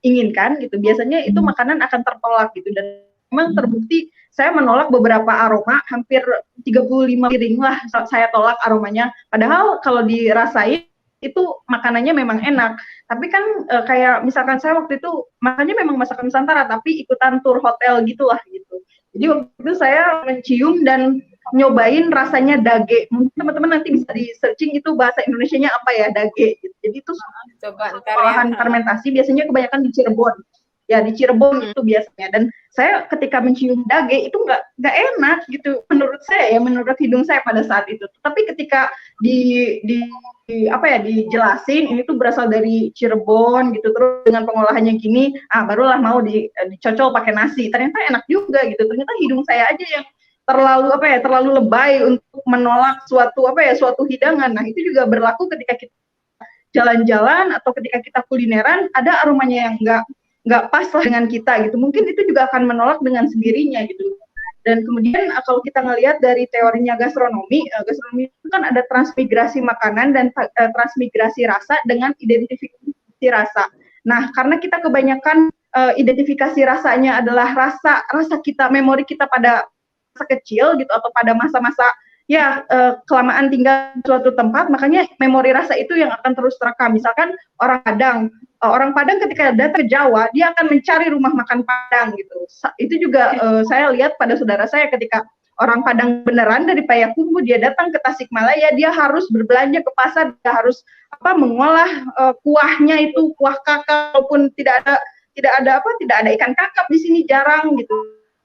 inginkan gitu, biasanya itu makanan akan tertolak gitu. Dan memang terbukti saya menolak beberapa aroma, hampir 35 piring lah saya tolak aromanya. Padahal kalau dirasain itu makanannya memang enak. Tapi kan kayak misalkan saya waktu itu makannya memang masakan Nusantara, tapi ikutan tur hotel gitulah gitu. Jadi waktu itu saya mencium dan nyobain rasanya dage. Mungkin teman-teman nanti bisa di searching itu bahasa Indonesianya apa ya, dage. Jadi itu Coba ntar olahan ya. fermentasi biasanya kebanyakan di Cirebon. Ya di Cirebon itu biasanya. Dan saya ketika mencium dage itu nggak enak gitu menurut saya ya, menurut hidung saya pada saat itu. Tapi ketika dijelasin ini tuh berasal dari Cirebon gitu, terus dengan pengolahannya gini, barulah mau dicocol pakai nasi. Ternyata enak juga gitu. Ternyata hidung saya aja yang terlalu lebay untuk menolak suatu hidangan. Nah, itu juga berlaku ketika kita jalan-jalan atau ketika kita kulineran, ada aromanya yang nggak pas lah dengan kita gitu. Mungkin itu juga akan menolak dengan sendirinya gitu. Dan kemudian kalau kita ngelihat dari teorinya gastronomi itu kan ada transmigrasi makanan dan transmigrasi rasa dengan identifikasi rasa. Nah, karena kita kebanyakan identifikasi rasanya adalah rasa kita, memori kita pada masa kecil gitu atau pada masa-masa kelamaan tinggal di suatu tempat, makanya memori rasa itu yang akan terus terekam. Misalkan orang Padang ketika datang ke Jawa, dia akan mencari rumah makan Padang gitu. Itu juga saya lihat pada saudara saya ketika orang Padang beneran dari Payakumbuh, dia datang ke Tasikmalaya, dia harus berbelanja ke pasar, dia harus mengolah kuahnya itu, kuah kakap, walaupun tidak ada ikan kakap di sini, jarang gitu.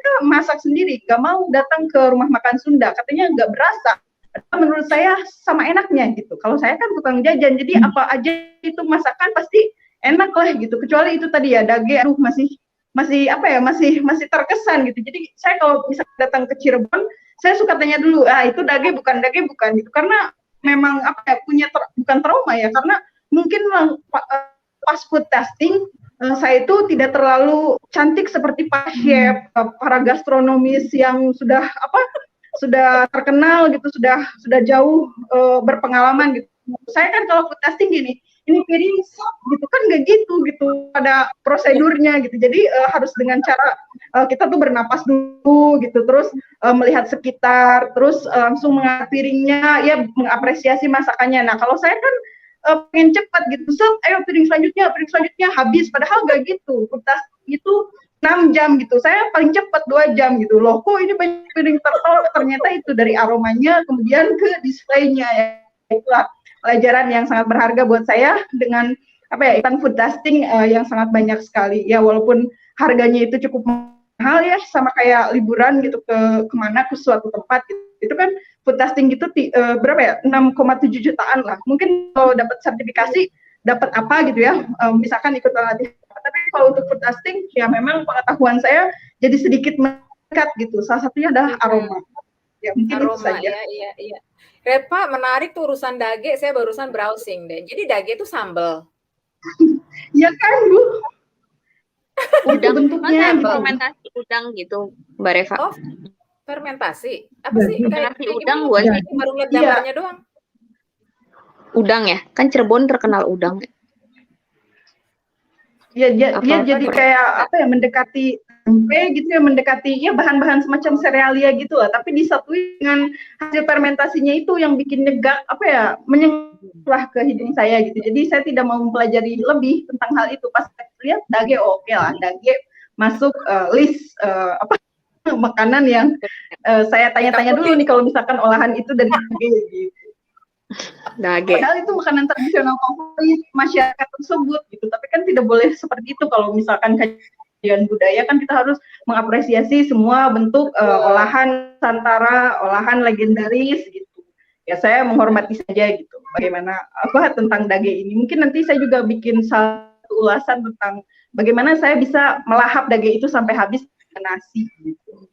Kita masak sendiri, gak mau datang ke rumah makan Sunda, katanya nggak berasa. Menurut saya sama enaknya gitu. Kalau saya kan tukang jajan, jadi apa aja itu masakan pasti enak lah gitu. Kecuali itu tadi ya dage, masih terkesan gitu. Jadi saya kalau misalnya datang ke Cirebon, saya suka tanya dulu, itu dage bukan gitu. Karena memang bukan trauma ya, karena mungkin pas food testing saya itu tidak terlalu cantik seperti para chef, para gastronomis yang sudah terkenal gitu, sudah jauh berpengalaman gitu. Saya kan kalau food testing gini, ini piring gitu kan nggak gitu ada prosedurnya gitu. Jadi harus dengan cara kita tuh bernapas dulu gitu, terus melihat sekitar, terus langsung mengangkat piringnya, ya mengapresiasi masakannya. Nah kalau saya kan pengen cepat gitu, ayo piring selanjutnya habis, padahal nggak gitu. Food testing itu 6 jam gitu, saya paling cepat 2 jam gitu. Loh kok ini banyak piring tertolak, ternyata itu dari aromanya kemudian ke displaynya ya. Itulah pelajaran yang sangat berharga buat saya dengan event food testing yang sangat banyak sekali ya, walaupun harganya itu cukup mahal ya, sama kayak liburan gitu ke suatu tempat gitu. Itu kan food testing gitu berapa ya, 6,7 jutaan lah. Mungkin kalau dapat sertifikasi dapat apa gitu ya, misalkan ikut latihan. Tapi kalau untuk food testing ya memang pengetahuan saya jadi sedikit meningkat gitu. Salah satunya adalah aroma. Ya mungkin aroma, itu saja. Iya. Repa, menarik tuh urusan dage, saya barusan browsing deh. Jadi dage itu sambal. Ya kan, Bu? Udang bentuknya gitu. Fermentasi udang gitu, Mbak Reva. Oh, fermentasi. Apa sih? Kayak udang buat baru ngeliat gambarnya doang. Udang ya, kan Cirebon terkenal udang. Ya, dia jadi kayak mendekati tempe gitu ya, mendekati ya bahan-bahan semacam serealia gitu lah, tapi disatuin dengan hasil fermentasinya itu yang bikin negak menyentuh ke hidung saya gitu. Jadi saya tidak mau mempelajari lebih tentang hal itu. Pas lihat dage, oke lah, dage masuk list makanan yang saya tanya-tanya dulu nih kalau misalkan olahan itu dari dage gitu. Dage. Padahal itu makanan tradisional favorit masyarakat tersebut gitu, tapi kan tidak boleh seperti itu. Kalau misalkan kajian budaya kan kita harus mengapresiasi semua bentuk olahan Nusantara, olahan legendaris gitu. Ya saya menghormati saja gitu. Bagaimana tentang dage ini. Mungkin nanti saya juga bikin satu ulasan tentang bagaimana saya bisa melahap dage itu sampai habis dengan nasi gitu.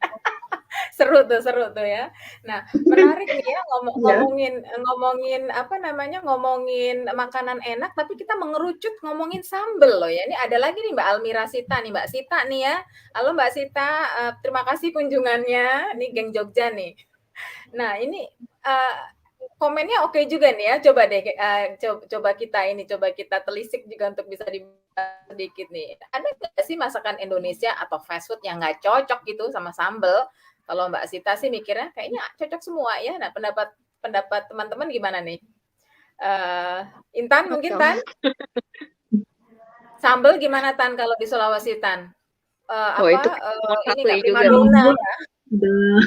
Seru tuh ya. Nah, menarik nih ya ngomongin makanan enak, tapi kita mengerucut ngomongin sambel loh ya. Ini ada lagi nih Mbak Almira Sita nih, Mbak Sita nih ya. Halo Mbak Sita, terima kasih kunjungannya. Nih geng Jogja nih. Nah, ini komennya oke juga nih ya. Coba deh coba kita telisik juga untuk bisa dibahas sedikit nih. Ada nggak sih masakan Indonesia atau fast food yang nggak cocok gitu sama sambel? Kalau Mbak Sita sih mikirnya kayaknya cocok semua ya. Nah, pendapat teman-teman gimana nih? Intan mungkin Tan? Sambel gimana Tan kalau di Sulawesi Tan? Itu ini nggak prima donna ya? udah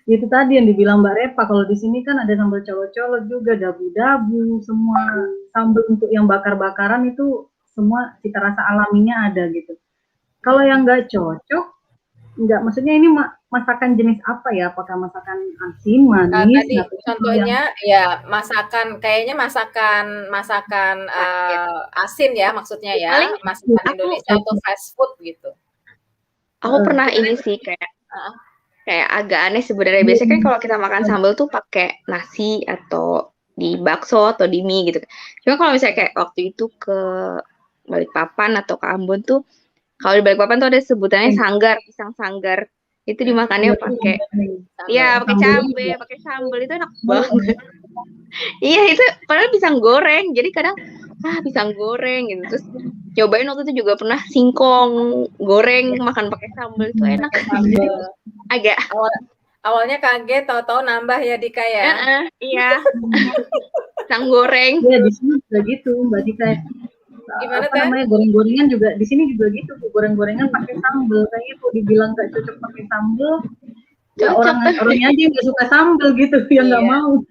itu tadi yang dibilang Mbak Repa, kalau di sini kan ada sambal colok-colok juga, dabu-dabu, semua sambal untuk yang bakar-bakaran itu semua cita rasa alaminya ada gitu. Kalau yang nggak cocok, nggak, maksudnya ini masakan jenis apa ya? Apakah masakan asin, manis? Tadi contohnya ya kayaknya masakan asin ya maksudnya ya, Paling masakan Indonesia atau fast food gitu. Aku pernah ini sih kayak agak aneh sebenarnya. Biasanya kan kalau kita makan sambal tuh pakai nasi atau di bakso atau di mie gitu. Cuma kalau misalnya kayak waktu itu ke Balikpapan atau ke Ambon tuh, kalau di Balikpapan tuh ada sebutannya sanggar, pisang sanggar. Itu dimakannya pakai pakai cabe, pakai sambal, itu enak banget. Iya, itu padahal pisang goreng. Jadi kadang pisang goreng gitu. Terus cobain waktu itu juga pernah singkong goreng makan pakai sambal, itu enak. Agak awalnya kaget, tahu-tahu nambah ya Dika ya. Iya. Pisang goreng. Iya, di sini juga gitu Mbak Dika. Gimana apa namanya, goreng-gorengan juga di sini juga gitu, goreng-gorengan pakai sambal. Kayak itu dibilang nggak cocok pakai sambal, ya orangnya aja nggak suka sambal gitu, yang nggak mau.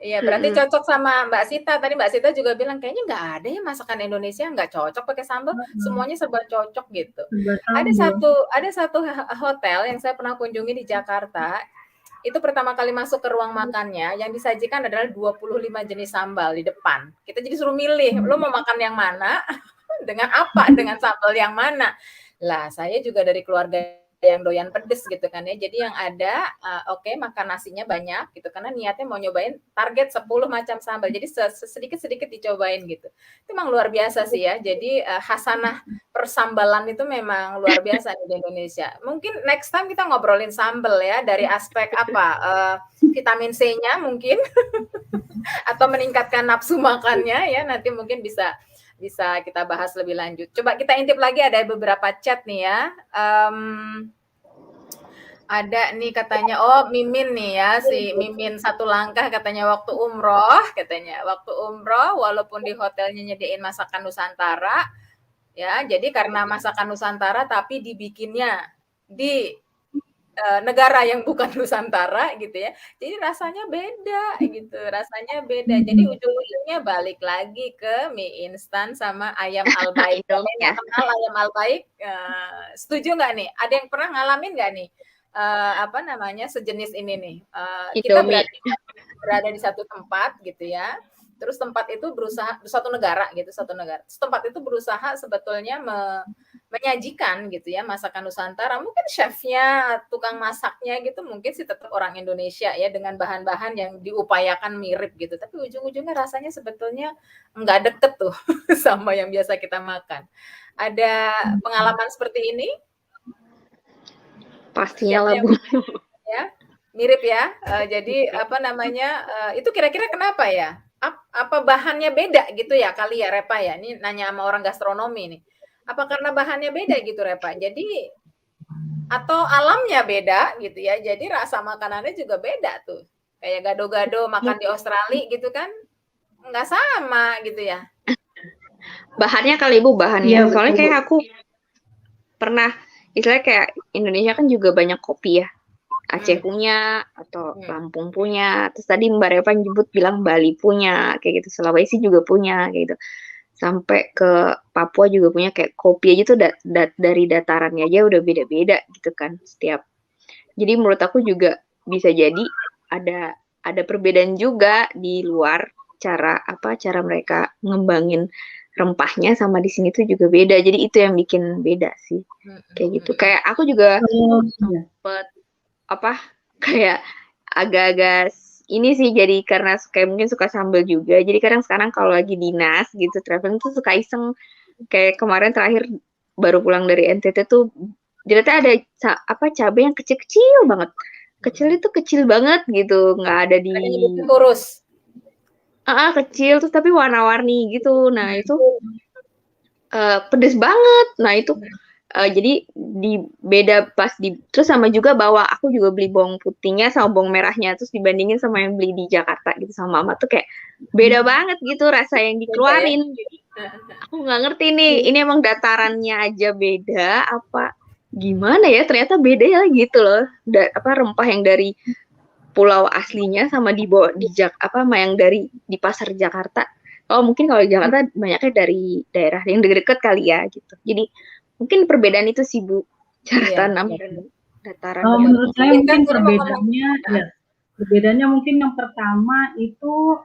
Iya, berarti cocok sama Mbak Sita. Tadi Mbak Sita juga bilang kayaknya nggak ada ya masakan Indonesia nggak cocok pakai sambal, semuanya serba cocok gitu. Ada satu hotel yang saya pernah kunjungi di Jakarta. Itu pertama kali masuk ke ruang makannya, yang disajikan adalah 25 jenis sambal di depan. Kita jadi suruh milih, lo mau makan yang mana, dengan apa, dengan sambal yang mana. Lah, saya juga dari keluarga yang doyan pedes gitu kan ya. Jadi yang ada, makan nasinya banyak gitu, karena niatnya mau nyobain target 10 macam sambal. Jadi sedikit-sedikit dicobain gitu. Itu memang luar biasa sih ya. Jadi khasanah persambalan itu memang luar biasa di Indonesia. Mungkin next time kita ngobrolin sambal ya, dari aspek apa? Vitamin C-nya mungkin atau meningkatkan nafsu makannya ya, nanti mungkin bisa kita bahas lebih lanjut. Coba kita intip lagi, ada beberapa chat nih ya. Ada nih katanya, Mimin nih ya, si Mimin satu langkah katanya waktu umroh walaupun di hotelnya nyediain masakan Nusantara ya, jadi karena masakan Nusantara tapi dibikinnya di negara yang bukan Nusantara gitu ya, jadi rasanya beda gitu, jadi ujung-ujungnya balik lagi ke mie instan sama ayam albaik. Kalau yang kenal ayam albaik, setuju nggak nih? Ada yang pernah ngalamin nggak nih sejenis ini nih? Kita berada di satu tempat gitu ya, terus tempat itu berusaha, satu negara. Terus tempat itu berusaha sebetulnya menyajikan gitu ya masakan Nusantara, mungkin chefnya, tukang masaknya gitu mungkin sih tetap orang Indonesia ya, dengan bahan-bahan yang diupayakan mirip gitu, tapi ujung-ujungnya rasanya sebetulnya nggak deket tuh sama yang biasa kita makan. Ada pengalaman seperti ini? Pastinya lah Bu. Ya, mirip ya. Jadi itu kira-kira kenapa ya? Apa bahannya beda gitu ya kali ya Repa ya? Ini nanya sama orang gastronomi nih. Apa karena bahannya beda gitu Repa? Jadi atau alamnya beda gitu ya. Jadi rasa makanannya juga beda tuh. Kayak gado-gado makan di Australia gitu kan, nggak sama gitu ya. Bahannya kali Bu, bahannya. Soalnya kayak aku pernah, istilahnya kayak Indonesia kan juga banyak kopi ya. Aceh punya atau Lampung punya. Terus tadi Mbak Repa nyebut bilang Bali punya, kayak gitu. Sulawesi juga punya, kayak gitu. Sampai ke Papua juga punya, kayak kopi aja tuh dari datarannya aja udah beda-beda gitu kan setiap. Jadi menurut aku juga bisa jadi ada perbedaan juga di luar cara mereka ngembangin rempahnya sama di sini tuh juga beda. Jadi itu yang bikin beda sih. Kayak gitu. Kayak aku juga sempet kayak agak-agak ini sih, jadi karena kayak mungkin suka sambal juga. Jadi kadang sekarang kalau lagi dinas gitu, traveling tuh suka iseng. Kayak kemarin terakhir baru pulang dari NTT tuh, ternyata ada cabai yang kecil-kecil banget. Kecil itu kecil banget gitu, nggak ada di kurus. Kecil terus tapi warna-warni gitu. Nah, itu pedes banget. Nah, itu jadi beda terus sama juga bawa, aku juga beli bawang putihnya sama bawang merahnya, terus dibandingin sama yang beli di Jakarta gitu sama Mama tuh kayak beda banget gitu rasa yang dikeluarin. Jadi aku nggak ngerti nih, ini emang datarannya aja beda apa gimana ya, ternyata beda ya gitu loh. Rempah yang dari pulau aslinya sama yang dari di pasar Jakarta. Mungkin kalau di Jakarta banyaknya dari daerah yang deket-deket kali ya gitu. Jadi mungkin perbedaan itu sih Bu, cara tanam dan dataran. Menurut saya mungkin perbedaannya perbedaannya mungkin yang pertama itu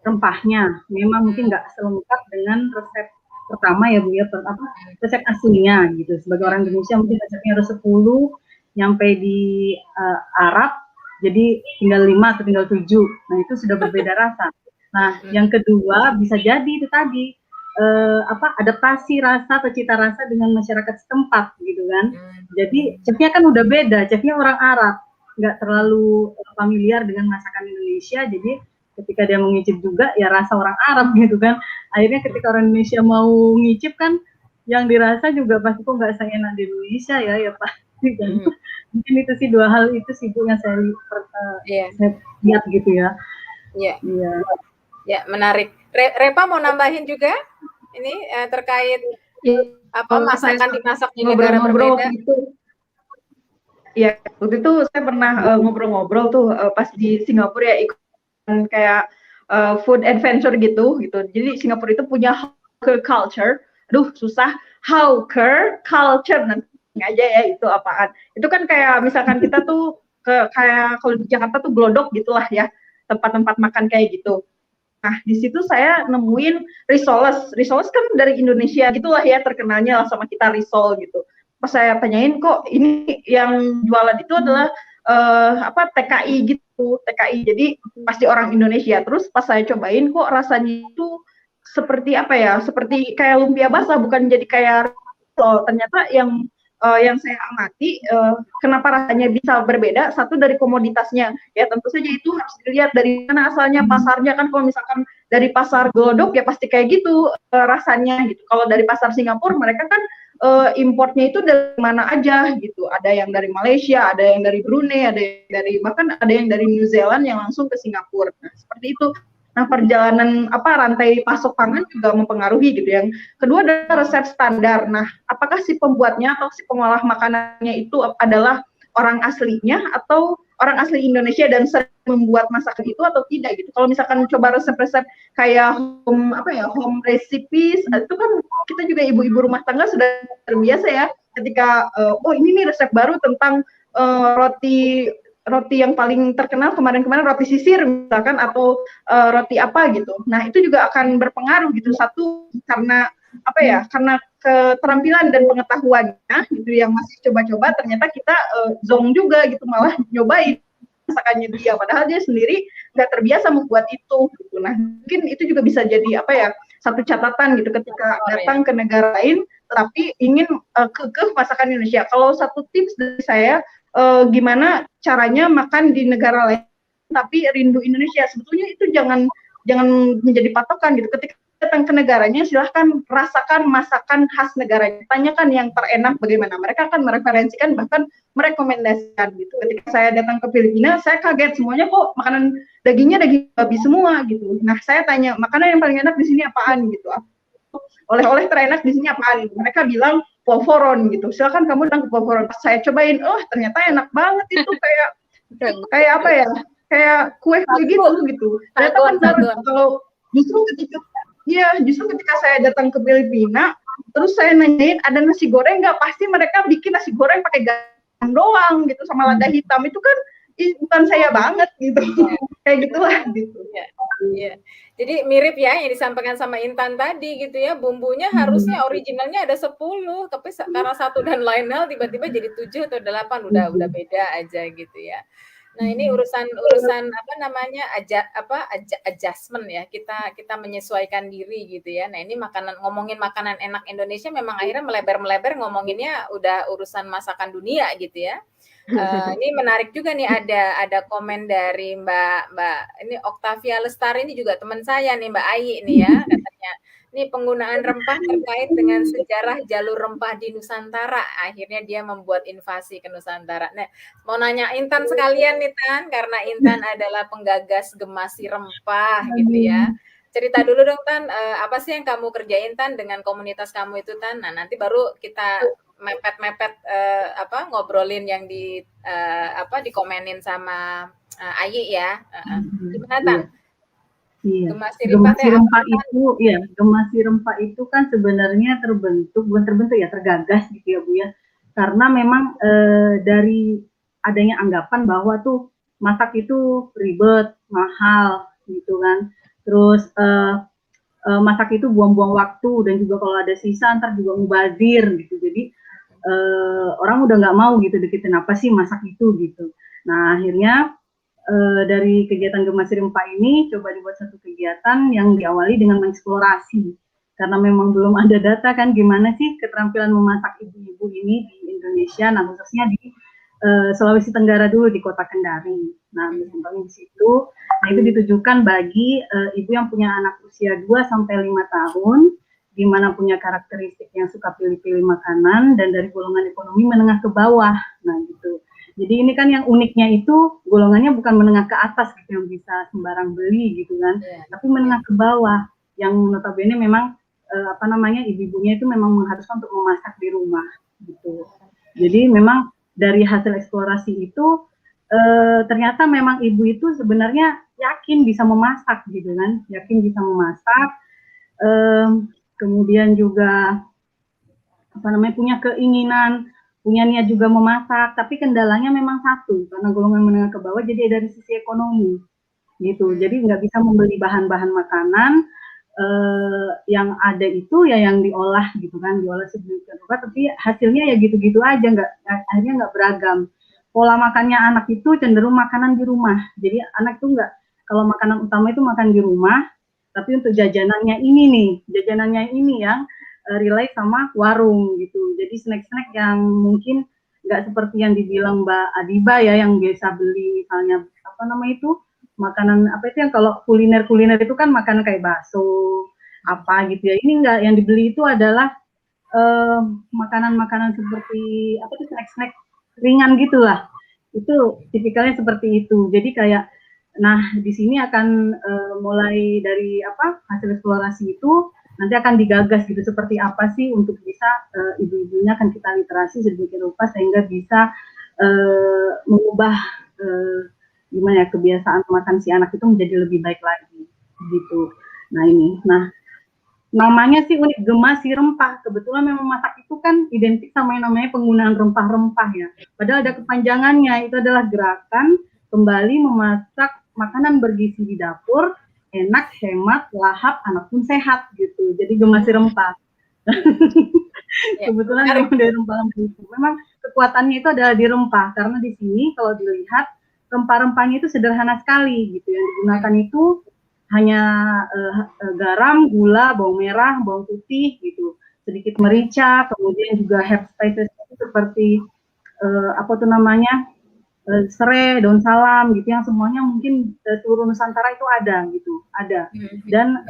rempahnya. Memang mungkin nggak selengkap dengan resep pertama ya Bu ya, resep aslinya gitu. Sebagai orang Indonesia mungkin resepnya harus 10, nyampe di Arab jadi tinggal 5 atau tinggal 7. Nah, itu sudah berbeda rasa. Nah, yang kedua bisa jadi itu tadi adaptasi rasa atau cita rasa dengan masyarakat setempat gitu kan. Jadi chefnya kan udah beda, chefnya orang Arab, nggak terlalu familiar dengan masakan Indonesia. Jadi ketika dia mengicip juga ya rasa orang Arab gitu kan. Akhirnya ketika orang Indonesia mau ngicip kan, yang dirasa juga pasti kok nggak seenak di Indonesia ya Pak. Mungkin itu sih 2 hal itu sih Bu yang saya lihat gitu ya. Iya. Ya, menarik. Repa mau nambahin juga ini terkait masakan dimasak di negara berbeda. Iya, waktu itu saya pernah ngobrol-ngobrol tuh pas di Singapura ya, ikut kayak food adventure gitu. Jadi Singapura itu punya hawker culture. Aduh, susah. Hawker culture, nanti aja ya itu apaan. Itu kan kayak misalkan kita tuh kayak kalau di Jakarta tuh glodok gitulah ya, tempat-tempat makan kayak gitu. Nah, di situ saya nemuin risoles. Risoles kan dari Indonesia gitulah ya, terkenalnya lah sama kita risol gitu. Pas saya tanyain kok ini yang jualan itu adalah TKI gitu, TKI. Jadi pasti orang Indonesia. Terus pas saya cobain kok rasanya itu seperti seperti kayak lumpia basah, bukan jadi kayak risol. Ternyata yang saya amati, kenapa rasanya bisa berbeda, satu dari komoditasnya, ya tentu saja itu harus dilihat dari mana asalnya pasarnya kan. Kalau misalkan dari pasar glodok ya pasti kayak gitu rasanya gitu. Kalau dari pasar Singapura mereka kan importnya itu dari mana aja gitu, ada yang dari Malaysia, ada yang dari Brunei, bahkan ada yang dari New Zealand yang langsung ke Singapura. Nah, seperti itu. Nah, perjalanan rantai pasok pangan juga mempengaruhi gitu. Yang kedua adalah resep standar. Nah, apakah si pembuatnya atau si pengolah makanannya itu adalah orang aslinya atau orang asli Indonesia dan sering membuat masakan itu atau tidak gitu. Kalau misalkan coba resep-resep kayak home recipes, itu kan kita juga ibu-ibu rumah tangga sudah terbiasa ya ketika ini nih resep baru tentang roti yang paling terkenal kemarin-kemarin, roti sisir misalkan, atau roti apa gitu. Nah, itu juga akan berpengaruh gitu. Satu karena karena keterampilan dan pengetahuannya gitu yang masih coba-coba, ternyata kita zong juga gitu, malah nyobain masakannya dia, padahal dia sendiri nggak terbiasa membuat itu gitu. Nah, mungkin itu juga bisa jadi satu catatan gitu ketika datang ke negara lain tetapi ingin kekeh masakan Indonesia. Kalau satu tips dari saya, gimana caranya makan di negara lain tapi rindu Indonesia, sebetulnya itu jangan menjadi patokan gitu. Ketika datang ke negaranya, silahkan rasakan masakan khas negaranya, tanyakan yang terenak bagaimana, mereka akan mereferensikan bahkan merekomendasikan gitu. Ketika saya datang ke Filipina, saya kaget, semuanya kok makanan dagingnya daging babi semua gitu. Nah, saya tanya, makanan yang paling enak di sini apaan gitu, oleh-oleh terenak di sini apaan? Mereka bilang polvoron gitu. Silakan kamu datang ke polvoron. Pas saya cobain, ternyata enak banget itu, kayak kayak kue gitu. Ternyata benar. Kalau justru ketika saya datang ke Filipina, terus saya nanyain ada nasi goreng nggak, pasti mereka bikin nasi goreng pakai garam doang gitu sama lada hitam. Itu kan bukan saya banget gitu. Kayak gitulah gitu. Iya. Jadi mirip ya yang disampaikan sama Intan tadi gitu ya, bumbunya harusnya originalnya ada 10, tapi karena satu dan lain hal tiba-tiba jadi 7 atau 8, udah beda aja gitu ya. Nah, ini urusan adjustment ya, kita menyesuaikan diri gitu ya. Nah, ini ngomongin makanan enak Indonesia memang akhirnya melebar ngomonginnya udah urusan masakan dunia gitu ya. Ini menarik juga nih, ada komen dari Mbak ini Octavia Lestari, ini juga teman saya nih, Mbak Ayi nih ya, katanya ini penggunaan rempah terkait dengan sejarah jalur rempah di Nusantara, akhirnya dia membuat invasi ke Nusantara. Nah, mau nanya Intan sekalian nih Tan, karena Intan adalah penggagas Gemasi Rempah gitu ya. Cerita dulu dong Tan, apa sih yang kamu kerjain Tan dengan komunitas kamu itu Tan? Nah, nanti baru kita mepet-mepet ngobrolin yang dikomenin sama Ayi ya. Gimana Tang? Iya. Gemasi rempah itu kan sebenarnya tergagas gitu ya Bu ya. Karena memang dari adanya anggapan bahwa tuh masak itu ribet, mahal gitu kan. Terus masak itu buang-buang waktu, dan juga kalau ada sisa ntar juga mubazir gitu. Jadi orang udah nggak mau gitu deketin apa sih masak itu gitu. Nah akhirnya dari kegiatan Gemasi Rempah ini coba dibuat satu kegiatan yang diawali dengan mengeksplorasi, karena memang belum ada data kan gimana sih keterampilan memasak ibu-ibu ini di Indonesia, nah khususnya di Sulawesi Tenggara dulu, di Kota Kendari. Nah misalnya di situ, nah itu ditujukan bagi ibu yang punya anak usia 2-5 tahun, di mana punya karakteristik yang suka pilih-pilih makanan dan dari golongan ekonomi menengah ke bawah. Nah gitu. Jadi ini kan yang uniknya itu golongannya bukan menengah ke atas gitu yang bisa sembarang beli gitu kan, tapi menengah ke bawah yang notabene memang ibu-ibunya itu memang mengharuskan untuk memasak di rumah gitu. Jadi memang dari hasil eksplorasi itu ternyata memang ibu itu sebenarnya yakin bisa memasak gitu kan, yakin bisa memasak, kemudian juga punya keinginan, punya niat juga memasak, tapi kendalanya memang satu, karena golongan menengah ke bawah, jadi dari sisi ekonomi gitu. Jadi nggak bisa membeli bahan-bahan makanan yang ada itu ya yang diolah gitu kan, diolah sedemikian rupa, tapi hasilnya ya gitu-gitu aja, akhirnya nggak beragam. Pola makannya anak itu cenderung makanan di rumah. Jadi anak tuh nggak, kalau makanan utama itu makan di rumah, tapi untuk jajanannya ini yang relate sama warung gitu. Jadi snack-snack yang mungkin nggak seperti yang dibilang Mbak Adiba ya, yang biasa beli misalnya makanan itu yang kalau kuliner itu kan makanan kayak bakso apa gitu ya. Ini enggak, yang dibeli itu adalah makanan-makanan seperti snack-snack ringan gitulah. Itu tipikalnya seperti itu. Jadi kayak di sini akan mulai dari hasil eksplorasi itu nanti akan digagas gitu, seperti apa sih untuk bisa ibu-ibunya akan kita literasi sedemikian rupa sehingga bisa mengubah gimana ya kebiasaan makan si anak itu menjadi lebih baik lagi gitu. Nah namanya sih unik, Gemasi Rempah. Kebetulan memang masak itu kan identik sama yang namanya penggunaan rempah-rempah ya. Padahal ada kepanjangannya, itu adalah gerakan kembali memasak makanan bergizi di dapur, enak, hemat, lahap, anak pun sehat gitu. Jadi Gemasi Rempah. Kebetulan memang dari rempah-rempah itu. Memang kekuatannya itu adalah di rempah, karena di sini kalau dilihat rempah-rempahnya itu sederhana sekali gitu. Yang digunakan itu hanya garam, gula, bawang merah, bawang putih gitu, sedikit merica, kemudian juga herb spices seperti serai, daun salam gitu, yang semuanya mungkin seluruh Nusantara itu ada. Dan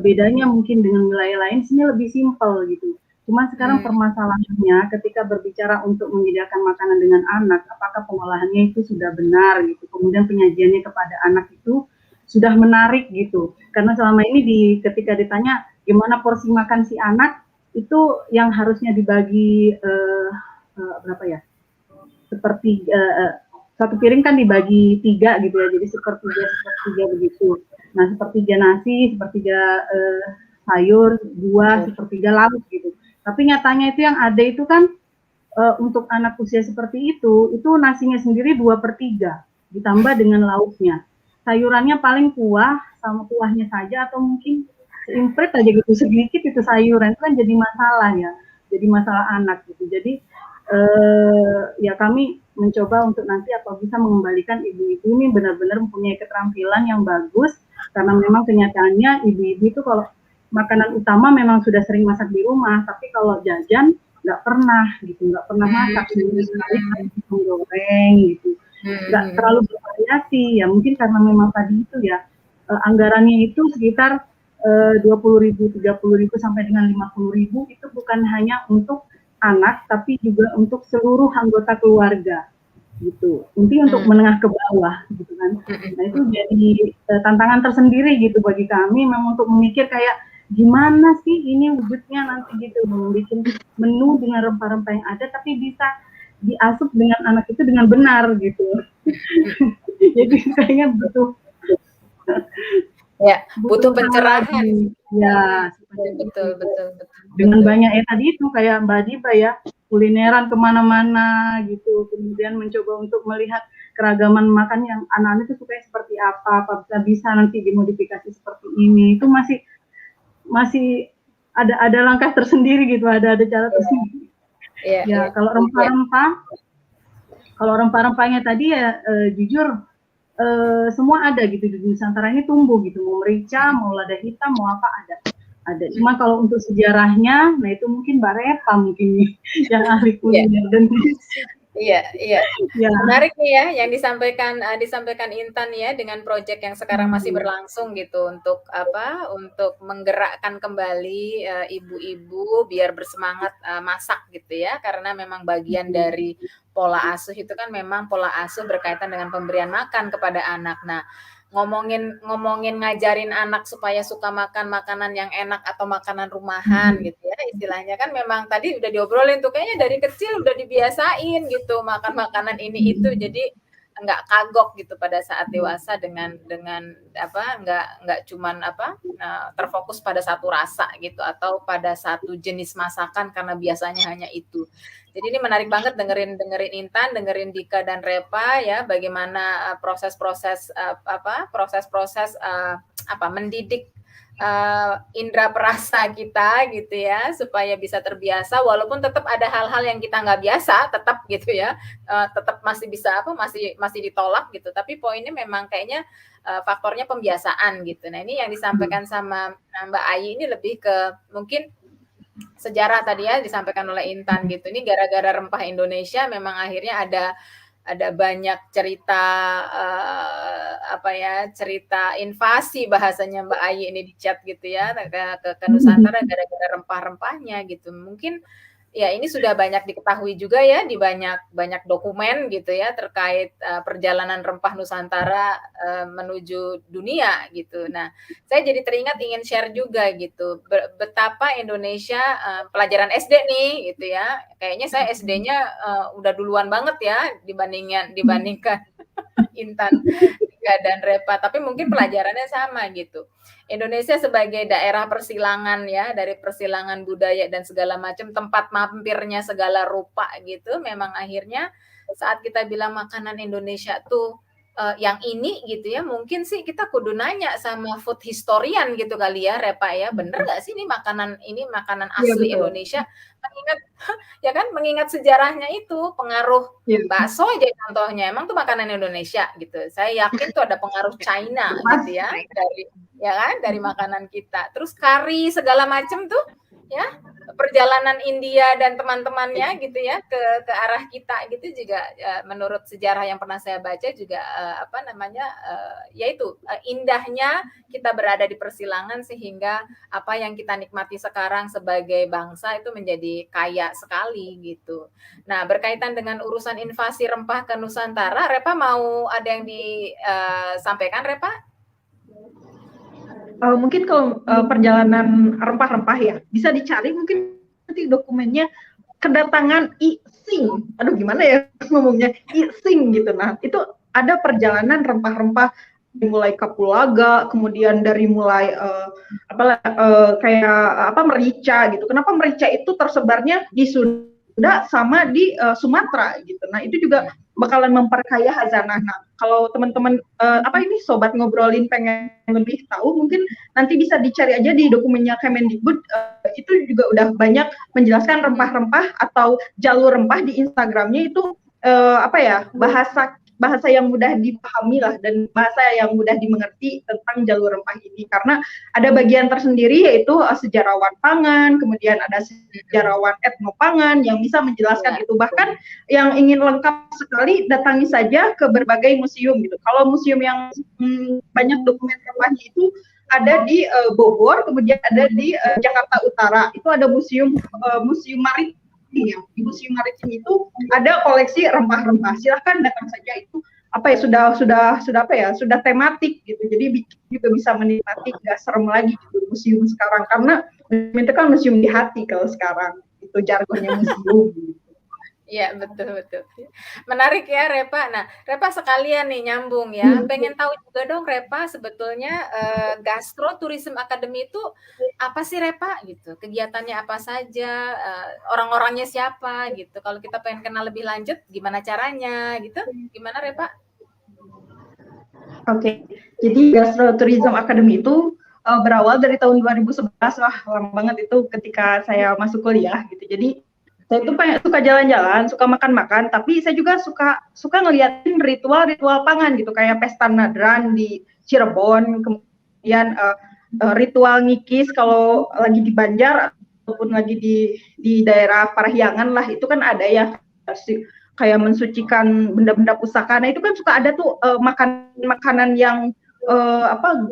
bedanya mungkin dengan wilayah lain sini lebih simpel gitu. Cuma sekarang permasalahannya ketika berbicara untuk menyediakan makanan dengan anak, apakah pengolahannya itu sudah benar gitu, kemudian penyajiannya kepada anak itu sudah menarik gitu. Karena selama ini ketika ditanya gimana porsi makan si anak, itu yang harusnya dibagi seperti satu piring kan dibagi 3 gitu ya, jadi sepertiga begitu. Nah sepertiga nasi, sepertiga sayur, 2, sepertiga lauk gitu. Tapi nyatanya itu yang ada itu kan untuk anak usia seperti itu nasinya sendiri 2/3 ditambah dengan lauknya. Sayurannya paling kuah sama kuahnya saja, atau mungkin seimprit aja gitu, sedikit itu sayuran, itu kan jadi masalah ya, jadi masalah anak gitu. Jadi ya kami mencoba untuk nanti apa bisa mengembalikan ibu-ibu ini benar-benar mempunyai keterampilan yang bagus, karena memang kenyataannya ibu-ibu itu kalau makanan utama memang sudah sering masak di rumah, tapi kalau jajan nggak pernah masak, sekali menggoreng gitu, nggak terlalu bervariasi ya, mungkin karena memang tadi itu ya anggarannya itu sekitar 20.000, 30.000 sampai dengan 50.000 itu bukan hanya untuk anak, tapi juga untuk seluruh anggota keluarga gitu. Mungkin untuk menengah ke bawah gitu kan. Nah itu jadi tantangan tersendiri gitu bagi kami, memang untuk memikir kayak gimana sih ini wujudnya nanti gitu, bikin menu dengan rempah-rempah yang ada tapi bisa diasup dengan anak itu dengan benar gitu. Jadi kayaknya butuh pencerahan. Ya, betul. Dengan banyak tadi itu kayak Mbak Diba ya, kulineran kemana-mana gitu, kemudian mencoba untuk melihat keragaman makan yang anak-anak itu suka seperti apa bisa nanti dimodifikasi seperti ini. Itu masih ada langkah tersendiri gitu, ada cara tersendiri. Ya, kalau rempah-rempahnya tadi ya jujur semua ada gitu di Nusantara ini tumbuh gitu, mau merica, mau lada hitam, mau apa ada. Cuma kalau untuk sejarahnya, nah itu mungkin Mbak Repa mungkin nih yang ahli kuliner dan Iya. Menarik nih ya yang disampaikan Intan ya, dengan proyek yang sekarang masih berlangsung gitu untuk menggerakkan kembali ibu-ibu biar bersemangat masak gitu ya, karena memang bagian dari pola asuh itu kan memang pola asuh berkaitan dengan pemberian makan kepada anak. Nah, ngomongin ngajarin anak supaya suka makan makanan yang enak atau makanan rumahan gitu ya, istilahnya kan memang tadi udah diobrolin tuh, kayaknya dari kecil udah dibiasain gitu makan makanan ini itu, jadi nggak kagok gitu pada saat dewasa dengan nggak cuman terfokus pada satu rasa gitu atau pada satu jenis masakan karena biasanya hanya itu. Jadi ini menarik banget dengerin Intan, dengerin Dika dan Repa ya, bagaimana proses-proses mendidik indera perasa kita gitu ya, supaya bisa terbiasa walaupun tetap ada hal-hal yang kita nggak biasa tetap gitu ya, tetap masih bisa masih ditolak gitu, tapi poinnya memang kayaknya faktornya pembiasaan gitu. Nah, ini yang disampaikan sama Mbak Ayi ini lebih ke mungkin sejarah tadi ya disampaikan oleh Intan gitu. Ini gara-gara rempah Indonesia memang akhirnya ada banyak cerita cerita invasi bahasanya Mbak Ayi ini di chat gitu ya ke Nusantara gara-gara rempah-rempahnya gitu. Mungkin ya ini sudah banyak diketahui juga ya di banyak dokumen gitu ya terkait perjalanan rempah Nusantara menuju dunia gitu. Nah, saya jadi teringat ingin share juga gitu betapa Indonesia pelajaran SD nih gitu ya. Kayaknya saya SD-nya udah duluan banget ya dibandingkan Intan dan Repa, tapi mungkin pelajarannya sama gitu. Indonesia sebagai daerah persilangan ya, dari persilangan budaya dan segala macam, tempat mampirnya segala rupa gitu, memang akhirnya saat kita bilang makanan Indonesia tuh yang ini gitu ya, mungkin sih kita kudu nanya sama food historian gitu kali ya Repa ya, bener nggak sih ini makanan asli Indonesia, mengingat sejarahnya itu pengaruh bakso aja contohnya, emang tuh makanan Indonesia gitu. Saya yakin tuh ada pengaruh China gitu ya dari makanan kita. Terus kari segala macam tuh ya, perjalanan India dan teman-temannya gitu ya ke arah kita gitu juga menurut sejarah yang pernah saya baca juga yaitu indahnya kita berada di persilangan sehingga apa yang kita nikmati sekarang sebagai bangsa itu menjadi kaya sekali gitu. Nah, berkaitan dengan urusan invasi rempah ke Nusantara, Repa mau ada yang disampaikan, Repa? Mungkin kalau perjalanan rempah-rempah ya bisa dicari mungkin nanti dokumennya kedatangan I Sing. Aduh gimana ya ngomongnya, I Sing gitu. Nah, itu ada perjalanan rempah-rempah dimulai kapulaga, kemudian dari mulai merica gitu. Kenapa merica itu tersebarnya di Sunda sama di Sumatera gitu. Nah, itu juga bakalan memperkaya hazanah. Nah, kalau teman-teman sobat ngobrolin pengen lebih tahu, mungkin nanti bisa dicari aja di dokumennya Kemendikbud, itu juga udah banyak menjelaskan rempah-rempah atau jalur rempah di Instagramnya itu bahasa yang mudah dipahami lah dan bahasa yang mudah dimengerti tentang jalur rempah ini, karena ada bagian tersendiri yaitu sejarawan pangan, kemudian ada sejarawan etnopangan yang bisa menjelaskan itu. Bahkan yang ingin lengkap sekali datangi saja ke berbagai museum gitu. Kalau museum yang banyak dokumen rempahnya itu ada di Bogor, kemudian ada di Jakarta Utara. Itu ada museum maritim ya. Di Museum Maritim itu ada koleksi rempah-rempah. Silahkan datang saja, itu apa ya sudah apa ya sudah tematik gitu, jadi juga bisa menikmati nggak serem lagi gitu museum sekarang, karena itu kan museum di hati kalau sekarang itu jargonnya museum gitu. Iya, betul. Menarik ya, Repa. Nah, Repa sekalian nih nyambung ya. Pengen tahu juga dong, Repa, sebetulnya Gastro Tourism Academy itu apa sih, Repa? Gitu. Kegiatannya apa saja? Orang-orangnya siapa? Gitu. Kalau kita pengen kenal lebih lanjut, gimana caranya? Gitu. Gimana, Repa? Oke. Jadi Gastro Tourism Academy itu berawal dari tahun 2011, wah lama banget itu ketika saya masuk kuliah gitu. Jadi saya itu suka jalan-jalan, suka makan-makan, tapi saya juga suka ngeliatin ritual-ritual pangan gitu, kayak pesta nadran di Cirebon, kemudian ritual ngikis kalau lagi di Banjar ataupun lagi di daerah Parahyangan lah, itu kan ada ya kayak mensucikan benda-benda pusaka. Nah itu kan suka ada tuh makanan yang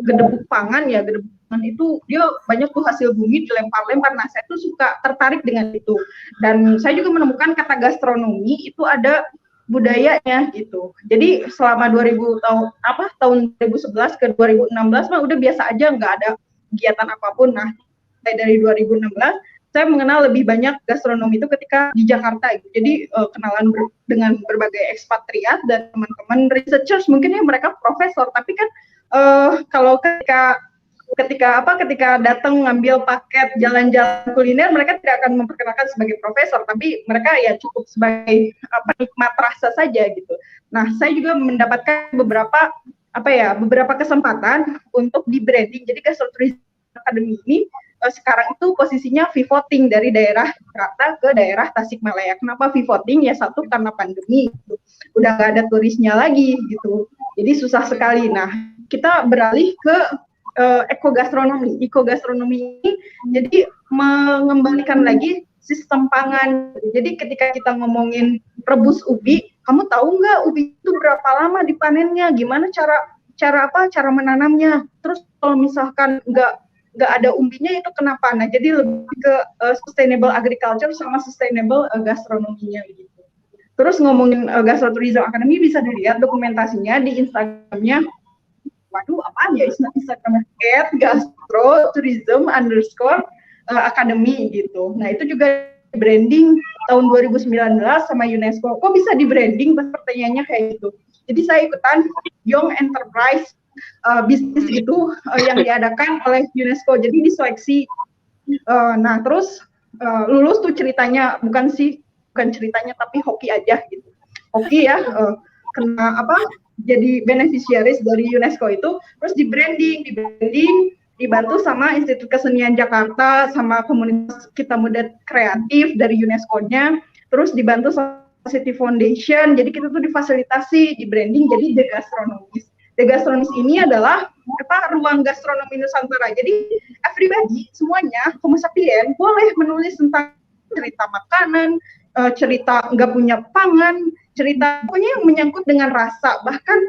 gedebuk pangan ya, gedebuk itu dia banyak tuh hasil bumi dilempar-lempar. Nah, saya tuh suka tertarik dengan itu. Dan saya juga menemukan kata gastronomi itu ada budayanya gitu. Jadi selama tahun 2011 ke 2016 mah udah biasa aja, nggak ada kegiatan apapun. Nah, dari 2016 saya mengenal lebih banyak gastronomi itu ketika di Jakarta gitu. Jadi kenalan dengan berbagai ekspatriat dan teman-teman researchers, mungkin ya mereka profesor, tapi kan kalau ketika datang ngambil paket jalan-jalan kuliner, mereka tidak akan memperkenalkan sebagai profesor, tapi mereka ya cukup sebagai penikmat rasa saja gitu. Nah, saya juga mendapatkan beberapa kesempatan untuk di branding. Jadi Gastro Tourism Academy ini sekarang itu posisinya pivoting dari daerah Jakarta ke daerah Tasikmalaya. Kenapa pivoting? Ya satu karena pandemi, gitu. Udah nggak ada turisnya lagi gitu. Jadi susah sekali. Nah, kita beralih ke ekogastronomi. Ekogastronomi ini jadi mengembalikan lagi sistem pangan. Jadi ketika kita ngomongin rebus ubi, kamu tahu nggak ubi itu berapa lama dipanennya? Gimana cara menanamnya? Terus kalau misalkan nggak ada umbinya itu kenapa? Nah, jadi lebih ke sustainable agriculture sama sustainable gastronominya gitu. Terus ngomongin Gastro Tourism Academy, bisa dilihat dokumentasinya di Instagramnya. Waduh, apaan ya Instagramnya? @gastrotourism_academy gitu. Nah, itu juga branding tahun 2019 sama UNESCO. Kok bisa di branding? Pertanyaannya kayak gitu. Jadi saya ikutan Young Enterprise bisnis itu yang diadakan oleh UNESCO. Jadi diseleksi. Nah, terus lulus tuh ceritanya, bukan ceritanya tapi hoki aja gitu. Hoki ya, kena jadi beneficiaries dari UNESCO itu, terus di branding dibantu sama Institut Kesenian Jakarta sama komunitas Kita Muda Kreatif dari UNESCO-nya, terus dibantu sama City Foundation. Jadi kita tuh difasilitasi di branding jadi The Gastronomist. The Gastronomist ini adalah ruang gastronomi Nusantara. Jadi everybody semuanya homo sapien boleh menulis tentang cerita makanan, cerita nggak punya pangan, cerita pokoknya yang menyangkut dengan rasa, bahkan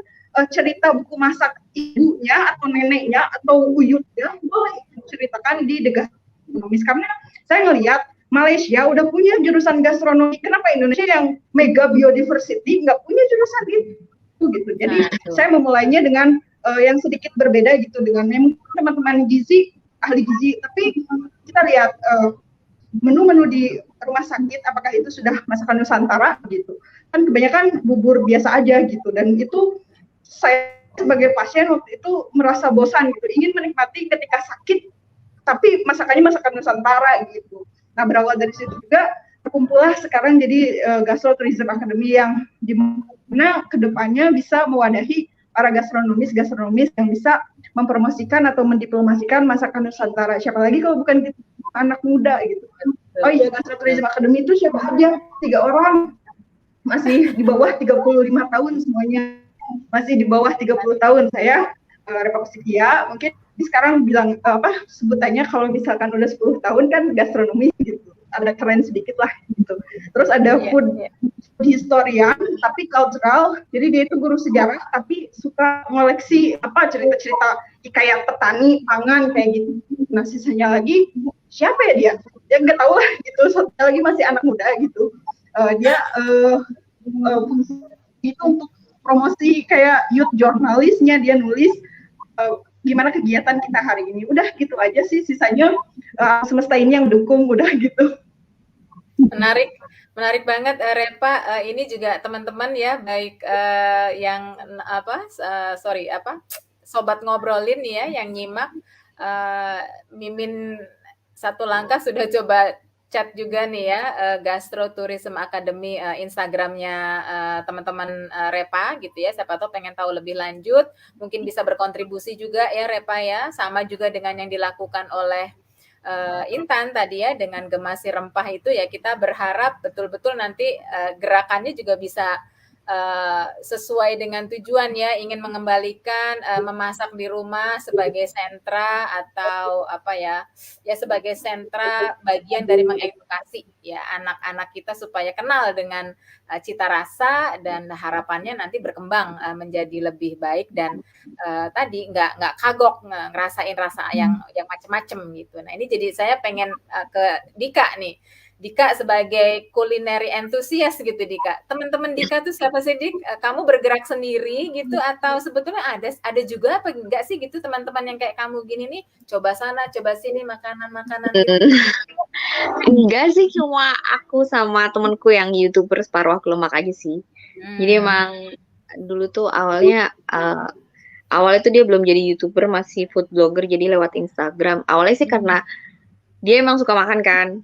cerita buku masak ibunya atau neneknya atau uyutnya boleh ceritakan di The Gastronomist. Karena saya ngelihat Malaysia udah punya jurusan gastronomi, kenapa Indonesia yang mega biodiversity nggak punya jurusan itu gitu. Jadi saya memulainya dengan yang sedikit berbeda gitu, dengan teman-teman gizi, ahli gizi, tapi kita lihat menu-menu di rumah sakit apakah itu sudah masakan Nusantara gitu. Kan kebanyakan bubur biasa aja gitu, dan itu saya sebagai pasien waktu itu merasa bosan gitu, ingin menikmati ketika sakit tapi masakannya masakan Nusantara gitu. Nah, berawal dari situ juga berkumpullah sekarang jadi Gastro Tourism Academy yang dimana kedepannya bisa mewadahi para gastronomis yang bisa mempromosikan atau mendiplomasikan masakan Nusantara. Siapa lagi kalau bukan anak muda gitu kan. Oh iya, Gastro Tourism Academy itu siapa aja? 3 orang. Masih di bawah 35 tahun semuanya. Masih di bawah 30 tahun. Saya Repa Kusikia, mungkin sekarang bilang sebutannya kalau misalkan udah 10 tahun kan gastronomi gitu. Ada keren sedikit lah gitu. Terus ada food historian tapi cultural. Jadi dia itu guru sejarah tapi suka ngoleksi cerita-cerita kayak petani, pangan kayak gitu. Nah, sisanya lagi siapa ya dia? Dia nggak tahu lah gitu. Satu lagi masih anak muda gitu. Dia itu untuk promosi kayak youth jurnalisnya, dia nulis gimana kegiatan kita hari ini. Udah gitu aja sih, sisanya semesta ini yang dukung, udah gitu. Menarik banget, Repa. Ini juga teman-teman ya, baik yang sobat ngobrolin ya, yang nyimak. Mimin satu langkah sudah coba chat juga nih ya, Gastro Tourism Academy Instagramnya teman-teman Repa gitu ya. Siapa tahu pengen tahu lebih lanjut, mungkin bisa berkontribusi juga ya Repa ya. Sama juga dengan yang dilakukan oleh Intan tadi ya, dengan Gemasi Rempah itu ya, kita berharap betul-betul nanti gerakannya juga bisa sesuai dengan tujuan ya, ingin mengembalikan memasak di rumah sebagai sentra atau apa ya sebagai sentra bagian dari mengedukasi ya anak-anak kita supaya kenal dengan cita rasa, dan harapannya nanti berkembang menjadi lebih baik, dan tadi nggak kagok ngerasain rasa yang macem-macem gitu. Nah ini jadi saya pengen ke Dika nih. Dika sebagai culinary enthusiast gitu, Dika. Teman-teman Dika tuh siapa sih, Dik? Kamu bergerak sendiri gitu atau sebetulnya ada juga apa enggak sih gitu teman-teman yang kayak kamu gini nih, coba sana, coba sini makanan-makanan gitu? Enggak sih, cuma aku sama temenku yang YouTuber Separuh Aku Lemak aja sih. Jadi emang dulu tuh awalnya tuh dia belum jadi YouTuber, masih food blogger, jadi lewat Instagram. Awalnya sih karena dia emang suka makan kan.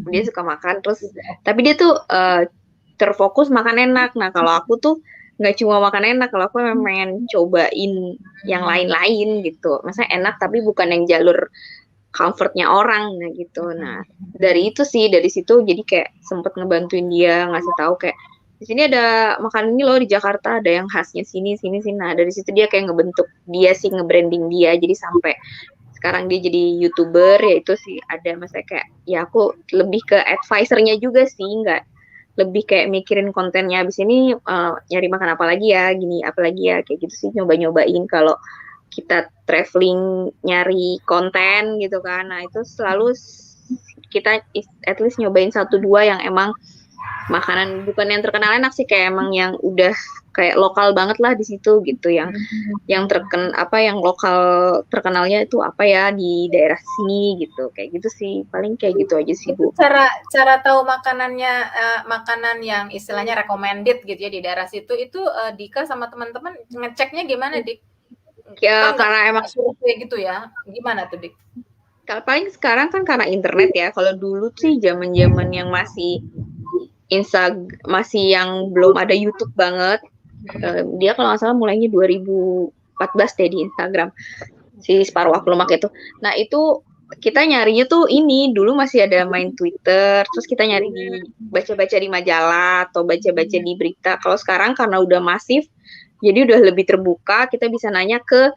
Dia suka makan, terus tapi dia tuh terfokus makan enak. Nah kalau aku tuh nggak cuma makan enak, kalau aku memang pengen cobain yang lain-lain gitu. Maksudnya enak tapi bukan yang jalur comfortnya orang, nah gitu. Nah dari situ jadi kayak sempet ngebantuin dia, ngasih tahu kayak di sini ada makanan ini loh di Jakarta, ada yang khasnya sini. Nah dari situ dia kayak ngebentuk dia sih, nge-branding dia, jadi sampai sekarang dia jadi YouTuber. Ya itu sih ada, maksudnya kayak ya aku lebih ke advisernya juga sih, nggak lebih kayak mikirin kontennya abis ini nyari makan apa lagi ya, gini apa lagi ya, kayak gitu sih, nyobain kalau kita traveling nyari konten gitu kan. Nah itu selalu kita at least nyobain 1-2 yang emang makanan bukan yang terkenal enak sih, kayak emang yang udah kayak lokal banget lah di situ gitu, yang yang lokal terkenalnya itu apa ya di daerah sini gitu, kayak gitu sih, paling kayak gitu aja sih Bu. Cara tahu makanannya, makanan yang istilahnya recommended gitu ya di daerah situ, itu Dika sama teman-teman ngeceknya gimana, Dik? Ya karena emang survei gitu ya, gimana tuh, Dik? Kalau paling sekarang kan karena internet ya. Kalau dulu sih zaman-zaman yang masih masih yang belum ada YouTube banget. Dia kalau nggak salah mulainya 2014 deh di Instagram, si Separuh Aku Lemak itu. Nah itu kita nyarinya tuh ini, dulu masih ada main Twitter, terus kita nyari baca-baca di majalah atau baca-baca di berita. Kalau sekarang karena udah masif, jadi udah lebih terbuka, kita bisa nanya ke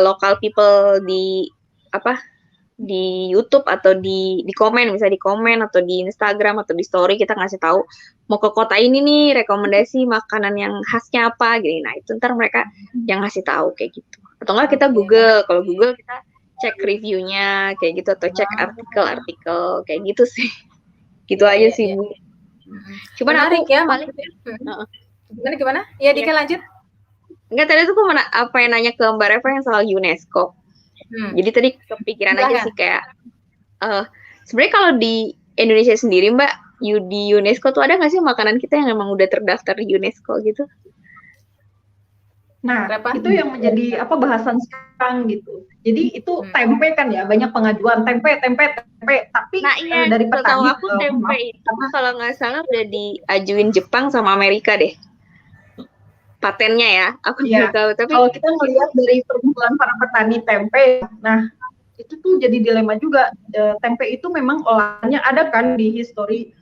local people di YouTube atau di komen, misalnya di komen atau di Instagram atau di story, kita ngasih tahu mau ke kota ini nih, rekomendasi makanan yang khasnya apa gitu. Nah itu ntar mereka yang ngasih tahu kayak gitu. Atau enggak kita Google, kalau Google kita cek reviewnya kayak gitu, atau cek artikel kayak gitu sih. Gitu aja sih Bu. Cuman menarik aku ya, paling gimana? Ya Dika lanjut. Enggak, tadi tuh aku nanya ke Mbak Reva yang soal UNESCO. Jadi tadi kepikiran aja sih kayak sebenarnya kalau di Indonesia sendiri Mbak, di UNESCO tuh ada nggak sih makanan kita yang emang udah terdaftar di UNESCO gitu? Nah itu yang menjadi bahasan sekarang gitu. Jadi itu tempe kan ya, banyak pengajuan tempe, tapi dari petani. Tahu aku tempe itu kalau nggak salah udah diajuin Jepang sama Amerika deh. Patennya ya, aku nggak tahu. Tapi kalau kita melihat dari perkumpulan para petani tempe, nah itu tuh jadi dilema juga. Tempe itu memang olahannya ada kan di history.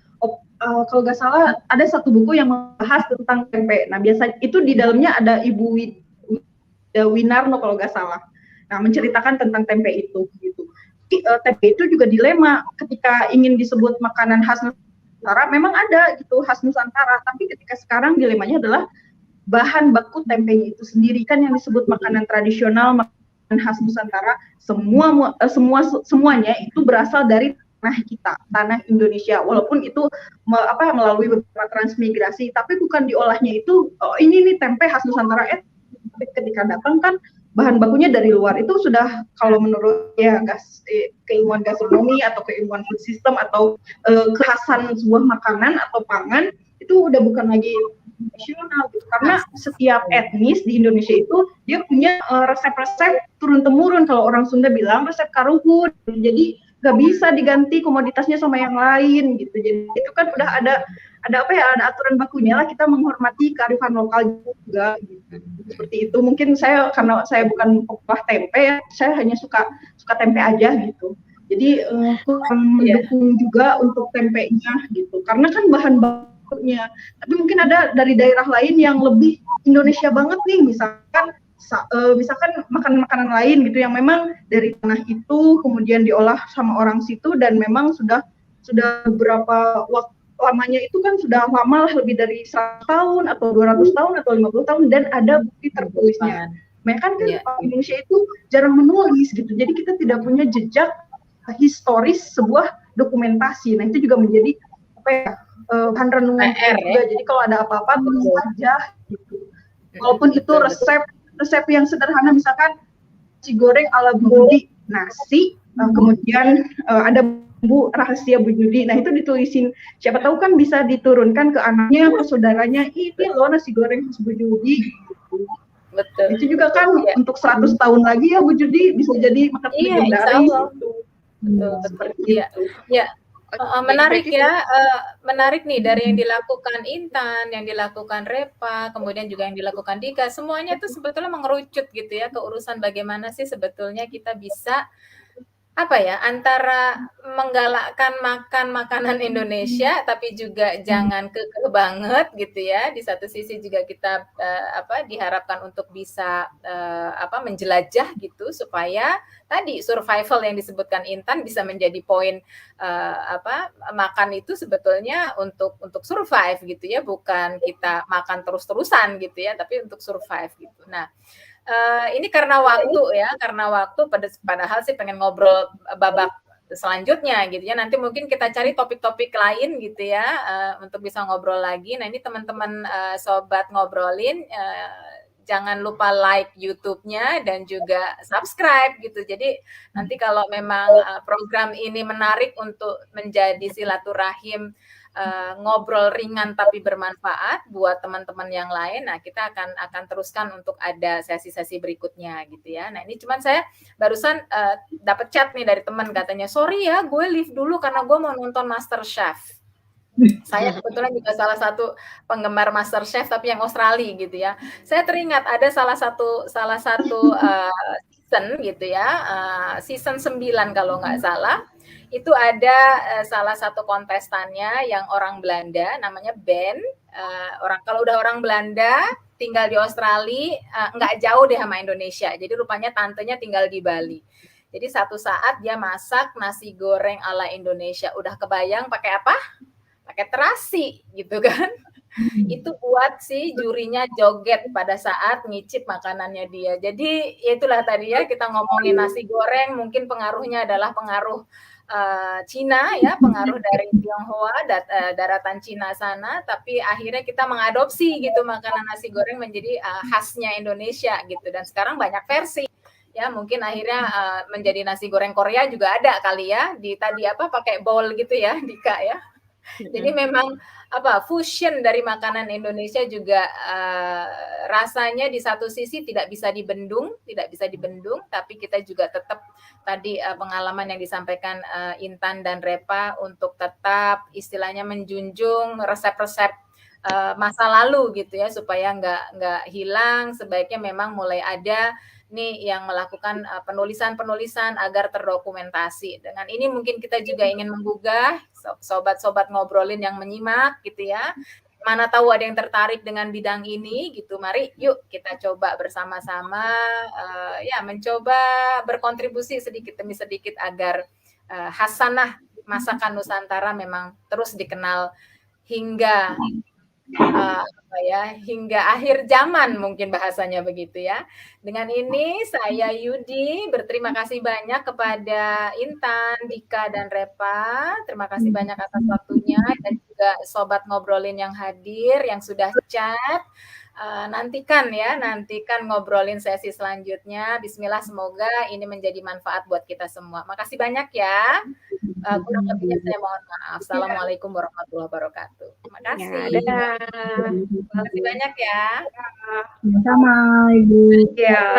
Kalau nggak salah ada satu buku yang membahas tentang tempe. Nah biasanya itu di dalamnya ada Ibu Winarno kalau nggak salah. Nah menceritakan tentang tempe itu gitu. Tempe itu juga dilema ketika ingin disebut makanan khas Nusantara, memang ada gitu khas Nusantara. Tapi ketika sekarang dilemanya adalah bahan baku tempenya itu sendiri kan yang disebut makanan tradisional, makanan khas Nusantara, semuanya itu berasal dari kita, tanah Indonesia, walaupun itu melalui beberapa transmigrasi, tapi bukan diolahnya itu, oh ini nih tempe khas Nusantara, ketika datang kan bahan bakunya dari luar, itu sudah kalau menurut ya keilmuan gastronomi atau keilmuan food system atau kekhasan sebuah makanan atau pangan, itu udah bukan lagi nasional gitu. Karena setiap etnis di Indonesia itu dia punya resep-resep turun-temurun. Kalau orang Sunda bilang resep karuhun, jadi nggak bisa diganti komoditasnya sama yang lain gitu. Jadi itu kan udah ada aturan bakunya lah, kita menghormati kearifan lokal juga gitu. Seperti itu. Mungkin karena saya bukan penggemar tempe ya, saya hanya suka tempe aja gitu. Jadi kurang mendukung juga untuk tempenya gitu. Karena kan bahan bakunya, tapi mungkin ada dari daerah lain yang lebih Indonesia banget nih, misalkan makanan lain gitu yang memang dari tanah itu kemudian diolah sama orang situ dan memang sudah beberapa waktu lamanya itu kan sudah lama lah, lebih dari 100 tahun atau 200 tahun atau 50 tahun dan ada bukti tertulisnya. Mereka kan Indonesia itu jarang menulis gitu, jadi kita tidak punya jejak historis sebuah dokumentasi. Nah itu juga menjadi bahan renungan juga. Jadi kalau ada apa-apa tulis aja gitu. Walaupun itu resep yang sederhana, misalkan nasi goreng ala Bu Judi, nasi, kemudian ada bumbu rahasia Bu Judi. Nah itu ditulisin, siapa tahu kan bisa diturunkan ke anaknya, ke saudaranya, ini loh nasi goreng khas Bu Judi. Betul. Itu juga kan untuk 100 tahun lagi ya Bu Judi bisa jadi makan legendaris. Betul. Ya. Menarik ya, menarik nih dari yang dilakukan Intan, yang dilakukan Repa, kemudian juga yang dilakukan Dika, semuanya itu sebetulnya mengerucut gitu ya ke urusan bagaimana sih sebetulnya kita bisa antara menggalakkan makan makanan Indonesia tapi juga jangan kekeh banget gitu ya. Di satu sisi juga kita diharapkan untuk bisa menjelajah gitu supaya tadi survival yang disebutkan Intan bisa menjadi poin makan itu sebetulnya untuk survive gitu ya, bukan kita makan terus-terusan gitu ya, tapi untuk survive gitu. Nah, ini karena waktu padahal sih pengen ngobrol babak selanjutnya gitu ya. Nanti mungkin kita cari topik-topik lain gitu ya untuk bisa ngobrol lagi. Nah ini teman-teman sobat ngobrolin, jangan lupa like YouTube-nya dan juga subscribe gitu. Jadi nanti kalau memang program ini menarik untuk menjadi silaturahim, ngobrol ringan tapi bermanfaat buat teman-teman yang lain. Nah, kita akan teruskan untuk ada sesi-sesi berikutnya gitu ya. Nah, ini cuman saya barusan dapat chat nih dari teman, katanya, "Sorry ya, gue leave dulu karena gue mau nonton MasterChef." Saya kebetulan juga salah satu penggemar MasterChef tapi yang Australia gitu ya. Saya teringat ada salah satu season gitu ya, season 9 kalau nggak salah. Itu ada salah satu kontestannya yang orang Belanda, namanya Ben. Kalau udah orang Belanda tinggal di Australia, nggak jauh deh sama Indonesia. Jadi rupanya tantenya tinggal di Bali. Jadi satu saat dia masak nasi goreng ala Indonesia. Udah kebayang pakai apa? Pakai terasi gitu kan. Itu buat si jurinya joget pada saat ngicip makanannya dia. Jadi itulah tadi ya, kita ngomongin nasi goreng, mungkin pengaruhnya adalah pengaruh Cina ya, pengaruh dari Tionghoa, daratan Cina sana, tapi akhirnya kita mengadopsi gitu makanan nasi goreng menjadi khasnya Indonesia gitu. Dan sekarang banyak versi ya, mungkin akhirnya menjadi nasi goreng Korea juga ada kali ya, pakai bowl gitu ya Dika ya. Jadi memang fusion dari makanan Indonesia juga rasanya di satu sisi tidak bisa dibendung, tapi kita juga tetap tadi pengalaman yang disampaikan Intan dan Repa untuk tetap istilahnya menjunjung resep-resep masa lalu gitu ya, supaya nggak hilang. Sebaiknya memang mulai ada nih yang melakukan penulisan-penulisan agar terdokumentasi. Dengan ini mungkin kita juga ingin menggugah sobat-sobat ngobrolin yang menyimak gitu ya. Mana tahu ada yang tertarik dengan bidang ini gitu. Mari yuk kita coba bersama-sama mencoba berkontribusi sedikit demi sedikit agar hasanah masakan Nusantara memang terus dikenal hingga apa ya, hingga akhir zaman mungkin bahasanya begitu ya. Dengan ini saya Yudi berterima kasih banyak kepada Intan, Dika, dan Repa. Terima kasih banyak atas waktunya dan juga sobat ngobrolin yang hadir, yang sudah chat. Nantikan ngobrolin sesi selanjutnya. Bismillah, semoga ini menjadi manfaat buat kita semua. Makasih banyak ya. Kurang lebihnya saya mohon maaf. Assalamualaikum warahmatullahi wabarakatuh. Terima kasih. Ya, dadah. Terima kasih banyak ya. Sama-sama, Ibu. Ya.